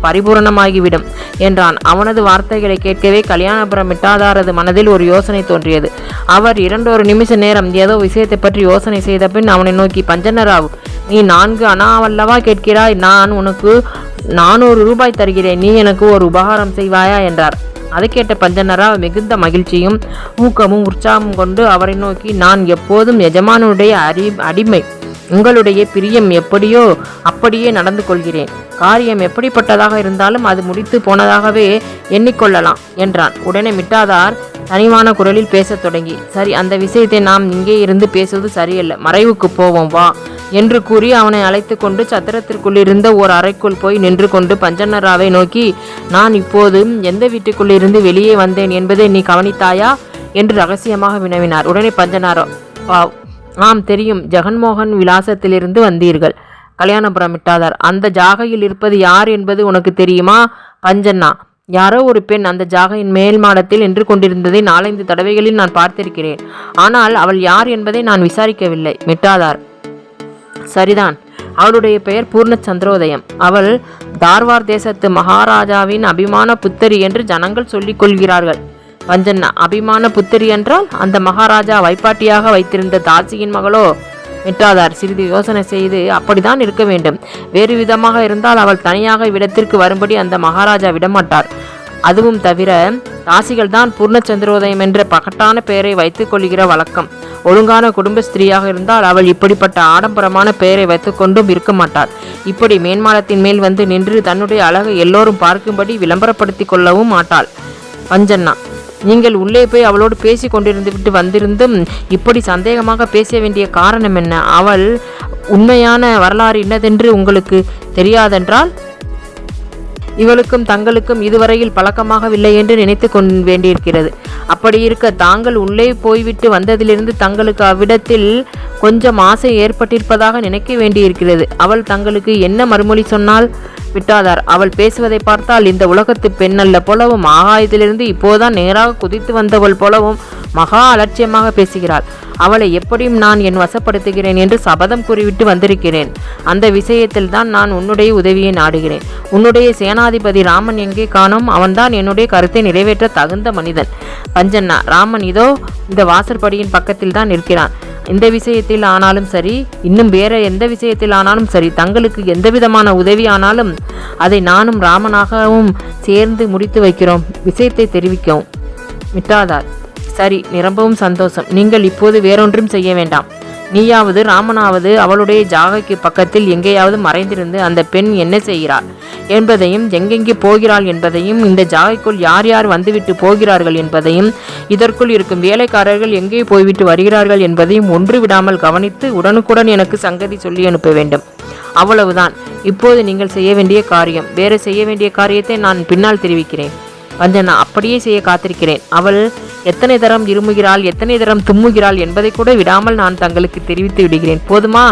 பரிபூரணமாகிவிடும் என்றான். அவனது வார்த்தைகளை கேட்கவே கல்யாணபுரம் மிட்டாதாரது மனதில் ஒரு யோசனை தோன்றியது. அவர் 2 நிமிஷ நேரம் ஏதோ விஷயத்தை பற்றி யோசனை செய்த பின் அவனை நோக்கி, பஞ்சன்னராவ், நீ 4 அணாவல்லவா கேட்கிறாய், நான் உனக்கு 400 ரூபாய் தருகிறேன், நீ எனக்கு ஒரு உபகாரம் செய்வாயா என்றார். அதை கேட்ட பஞ்சன்னராவ் மிகுந்த மகிழ்ச்சியும் ஊக்கமும் உற்சாகமும் கொண்டு அவரை நோக்கி, நான் எப்போதும் எஜமானுடைய அடிமை, உங்களுடைய பிரியம் எப்படியோ அப்படியே நடந்து கொள்கிறேன், காரியம் எப்படிப்பட்டதாக இருந்தாலும் அது முடித்து போனதாகவே எண்ணிக்கொள்ளலாம் என்றான். உடனே மிட்டாதார் தனிவான குரலில் பேசத் தொடங்கி, சரி, அந்த விஷயத்தை நாம் இங்கே இருந்து பேசுவது சரியல்ல, மறைவுக்கு போவோம் வா என்று கூறி அவனை அழைத்து கொண்டு சத்திரத்திற்குள்ளிருந்த ஓர் அறைக்குள் போய் நின்று கொண்டு பஞ்சன்னராவை நோக்கி, நான் இப்போது எந்த வீட்டுக்குள்ளிருந்து வெளியே வந்தேன் என்பதை நீ கவனித்தாயா என்று ரகசியமாக வினவினார். உடனே பஞ்சன்னராவ், ஆம் தெரியும், ஜெகன்மோகன் விலாசத்திலிருந்து வந்தீர்கள். கல்யாணபுரம் மிட்டாதார், அந்த ஜாகையில் இருப்பது யார் என்பது உனக்கு தெரியுமா? பஞ்சன்னா, யாரோ ஒரு பெண் அந்த ஜாகையின் மேல் மாடத்தில் நின்று கொண்டிருந்ததை 4-5 தடவைகளில் நான் பார்த்திருக்கிறேன், ஆனால் அவள் யார் என்பதை நான் விசாரிக்கவில்லை. மிட்டாதார், சரிதான், அவளுடைய பெயர் பூர்ணச்சந்திரோதயம், அவள் தார்வார் தேசத்து மகாராஜாவின் அபிமான புத்தரி என்று ஜனங்கள் சொல்லிக் கொள்கிறார்கள். பஞ்சன்னா, அபிமான புத்தரி என்றால் அந்த மகாராஜா வைப்பாட்டியாக வைத்திருந்த தாசியின் மகளோ? மிட்டாதார் சிறிது யோசனை செய்து, அப்படித்தான் இருக்க வேண்டும், வேறு விதமாக இருந்தால் அவள் தனியாக இவ்விடத்திற்கு வரும்படி அந்த மகாராஜா விடமாட்டார். அதுவும் தவிர தாசிகள் தான் பூர்ணச்சந்திரோதயம் என்ற பகட்டான பெயரை வைத்துக் கொள்கிற வழக்கம். ஒழுங்கான குடும்ப ஸ்திரீயாக இருந்தால் அவள் இப்படிப்பட்ட ஆடம்பரமான பெயரை வைத்துக்கொண்டும் இருக்க மாட்டாள். இப்படி மேன்மாடத்தின் மேல் வந்து நின்று தன்னுடைய அழகை எல்லோரும் பார்க்கும்படி விளம்பரப்படுத்தி கொள்ளவும் மாட்டாள். பஞ்சன்னா, நீங்கள் உள்ளே போய் அவளோடு பேசி கொண்டிருந்து விட்டு வந்திருந்தும் இப்படி சந்தேகமாக பேச வேண்டிய காரணம் என்ன? அவள் உண்மையான வரலாறு இன்னதென்று உங்களுக்கு தெரியாதென்றால் இவளுக்கும் தங்களுக்கும் இதுவரையில் பழக்கமாகவில்லை என்று நினைத்து கொள்ள வேண்டியிருக்கிறது. அப்படி இருக்க தாங்கள் உள்ளே போய்விட்டு வந்ததிலிருந்து தங்களுக்கு அவ்விடத்தில் கொஞ்சம் ஆசை ஏற்பட்டிருப்பதாக நினைக்க வேண்டியிருக்கிறது. அவள் தங்களுக்கு என்ன மறுமொழி சொன்னால்? விட்டாதார், அவள் பேசுவதை பார்த்தால் இந்த உலகத்து பெண்ணல்ல போலவும் ஆகாயத்திலிருந்து இப்போதான் நேராக குதித்து வந்தவள் போலவும் மகா அலட்சியமாக பேசுகிறாள். அவளை எப்படியும் நான் என் வசப்படுத்துகிறேன் என்று சபதம் கூறிவிட்டு வந்திருக்கிறேன். அந்த விஷயத்தில் தான் நான் உன்னுடைய உதவியை நாடுகிறேன். உன்னுடைய சேனாதிபதி ராமன் எங்கே காணோம்? அவன்தான் என்னுடைய கருத்தை நிறைவேற்ற தகுந்த மனிதன். பஞ்சன்னா, ராமன் இதோ இந்த வாசற்படியின் பக்கத்தில் தான் இருக்கிறான். இந்த விஷயத்தில் ஆனாலும் சரி, இன்னும் வேற எந்த விஷயத்தில் ஆனாலும் சரி, தங்களுக்கு எந்த விதமான உதவி ஆனாலும் அதை நானும் ராமனாகவும் சேர்ந்து முடித்து வைக்கிறோம். விஷயத்தை தெரிவிக்கவும். மிட்டாதார், சரி, நிரம்பவும் சந்தோஷம். நீங்கள் இப்போது வேறொன்றும் செய்ய வேண்டாம். நீயாவது ராமனாவது அவளுடைய ஜாகைக்கு பக்கத்தில் எங்கேயாவது மறைந்திருந்து அந்த பெண் என்ன செய்கிறாள் என்பதையும், எங்கெங்கே போகிறாள் என்பதையும், இந்த ஜாகைக்குள் யார் யார் வந்துவிட்டு போகிறார்கள் என்பதையும், இதற்குள் இருக்கும் வேலைக்காரர்கள் எங்கே போய்விட்டு வருகிறார்கள் என்பதையும் ஒன்று விடாமல் கவனித்து உடனுக்குடன் எனக்கு சங்கதி சொல்லி அனுப்ப வேண்டும். அவ்வளவுதான் இப்போது நீங்கள் செய்ய வேண்டிய காரியம். வேறு செய்ய வேண்டிய காரியத்தை நான் பின்னால் தெரிவிக்கிறேன். பஞ்சன்னா, அப்படியே செய்ய காத்திருக்கிறேன். அவள் எத்தனை தரம் இருமுகிறாள், எத்தனை தரம் தும்முகிறாள் என்பதை கூட விடாமல் நான் தங்களுக்கு தெரிவித்து விடுகிறேன். போதுமா?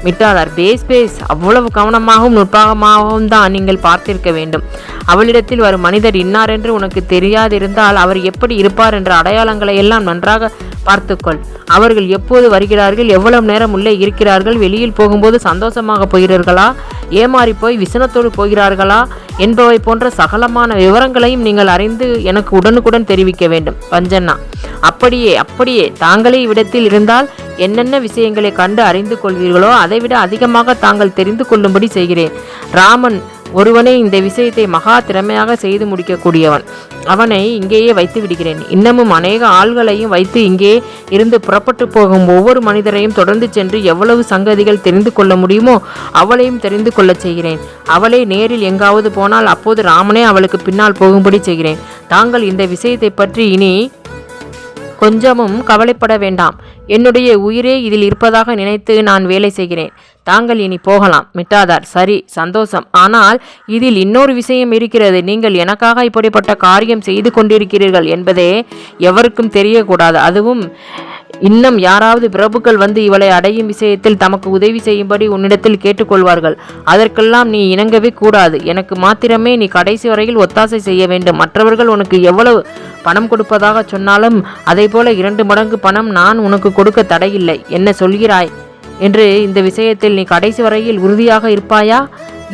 மிட்டாதார், பேஸ் அவ்வளவு கவனமாகவும் நுட்பமாகவும் தான் நீங்கள் பார்த்திருக்க வேண்டும். அவளிடத்தில் வரும் மனிதர் இன்னார் என்று உனக்கு தெரியாதிருந்தால் அவர் எப்படி இருப்பார் என்ற அடையாளங்களை எல்லாம் நன்றாக பார்த்துக்கொள். அவர்கள் எப்போது வருகிறார்கள், எவ்வளவு நேரம் உள்ளே இருக்கிறார்கள், வெளியில் போகும்போது சந்தோஷமாக போகிறார்களா, ஏமாறி போய் விசனத்தோடு போகிறார்களா என்பவை போன்ற சகலமான விவரங்களையும் நீங்கள் அறிந்து எனக்கு உடனுக்குடன் தெரிவிக்க வேண்டும். பஞ்சண்ணா: அப்படியே தாங்களே இவ்விடத்தில் இருந்தால் என்னென்ன விஷயங்களை கண்டு அறிந்து கொள்வீர்களோ அதைவிட அதிகமாக தாங்கள் தெரிந்து கொள்ளும்படி செய்கிறேன். ராமன் ஒருவனே இந்த விஷயத்தை மகா திறமையாக செய்து முடிக்கக்கூடியவன். அவனை இங்கேயே வைத்து விடுகிறேன். இன்னமும் அநேக ஆள்களையும் வைத்து இங்கே இருந்து புறப்பட்டு போகும் ஒவ்வொரு மனிதரையும் தொடர்ந்து சென்று எவ்வளவு சங்கதிகள் தெரிந்து கொள்ள முடியுமோ அவளையும் தெரிந்து கொள்ளச் செய்கிறேன். அவளை நேரில் எங்காவது போனால் அப்போது ராமனே அவளுக்கு பின்னால் போகும்படி செய்கிறேன். தாங்கள் இந்த விஷயத்தை பற்றி இனி கொஞ்சமும் கவலைப்பட வேண்டாம். என்னுடைய உயிரே இதில் இருப்பதாக நினைத்து நான் வேலை செய்கிறேன். தாங்கள் இனி போகலாம். மிட்டாதார்: சரி, சந்தோஷம். ஆனால் இதில் இன்னொரு விஷயம் இருக்கிறது. நீங்கள் எனக்காக இப்படிப்பட்ட காரியம் செய்து கொண்டிருக்கிறீர்கள் என்பதே எவருக்கும் தெரியக்கூடாது. அதுவும் இன்னும் யாராவது பிரபுக்கள் வந்து இவளை அடையும் விஷயத்தில் தமக்கு உதவி செய்யும்படி உன்னிடத்தில் கேட்டுக்கொள்வார்கள். அதற்கெல்லாம் நீ இணங்கவே கூடாது. எனக்கு மாத்திரமே நீ கடைசி வரையில் ஒத்தாசை செய்ய வேண்டும். மற்றவர்கள் உனக்கு எவ்வளவு பணம் கொடுப்பதாக சொன்னாலும் அதை போல 2 மடங்கு பணம் நான் உனக்கு கொடுக்க தடையில்லை. என்ன சொல்கிறாய் என்று இந்த விஷயத்தில் நீ கடைசி வரையில் உறுதியாக இருப்பாயா?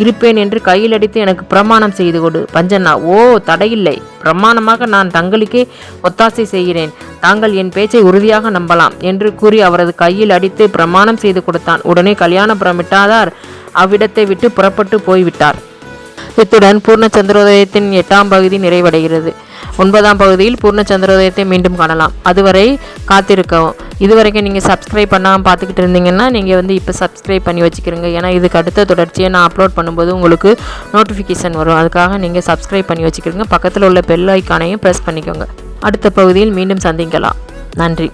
இருப்பேன் என்று கையில் அடித்து எனக்கு பிரமாணம் செய்து கொடு. பஞ்சண்ணா: ஓ, தடையில்லை. பிரமாணமாக நான் தங்களுக்கே ஒத்தாசை செய்கிறேன். தாங்கள் என் பேச்சை உறுதியாக நம்பலாம் என்று கூறி அவரது கையில் அடித்து பிரமாணம் செய்து கொடுத்தான். உடனே கல்யாணபுரம் மிட்டாதார் அவ்விடத்தை விட்டு புறப்பட்டு போய்விட்டார். இத்துடன் பூர்ண சந்திரோதயத்தின் 8ஆம் பகுதி நிறைவடைகிறது. 9ஆம் பகுதியில் பூர்ண சந்திரோதயத்தை மீண்டும் காணலாம். அதுவரை காத்திருக்கவும். இதுவரைக்கும் நீங்கள் சப்ஸ்கிரைப் பண்ணாமல் பார்த்துக்கிட்டு இருந்தீங்கன்னா நீங்கள் இப்போ சப்ஸ்கிரைப் பண்ணி வச்சுக்கிறீங்க. ஏன்னா இதுக்கு அடுத்த தொடர்ச்சியை நான் அப்லோட் பண்ணும்போது உங்களுக்கு நோட்டிஃபிகேஷன் வரும். அதுக்காக நீங்கள் சப்ஸ்கிரைப் பண்ணி வச்சுக்கிறீங்க. பக்கத்தில் உள்ள பெல் ஐக்கானையும் ப்ரெஸ் பண்ணிக்கோங்க. அடுத்த பகுதியில் மீண்டும் சந்திக்கலாம். நன்றி.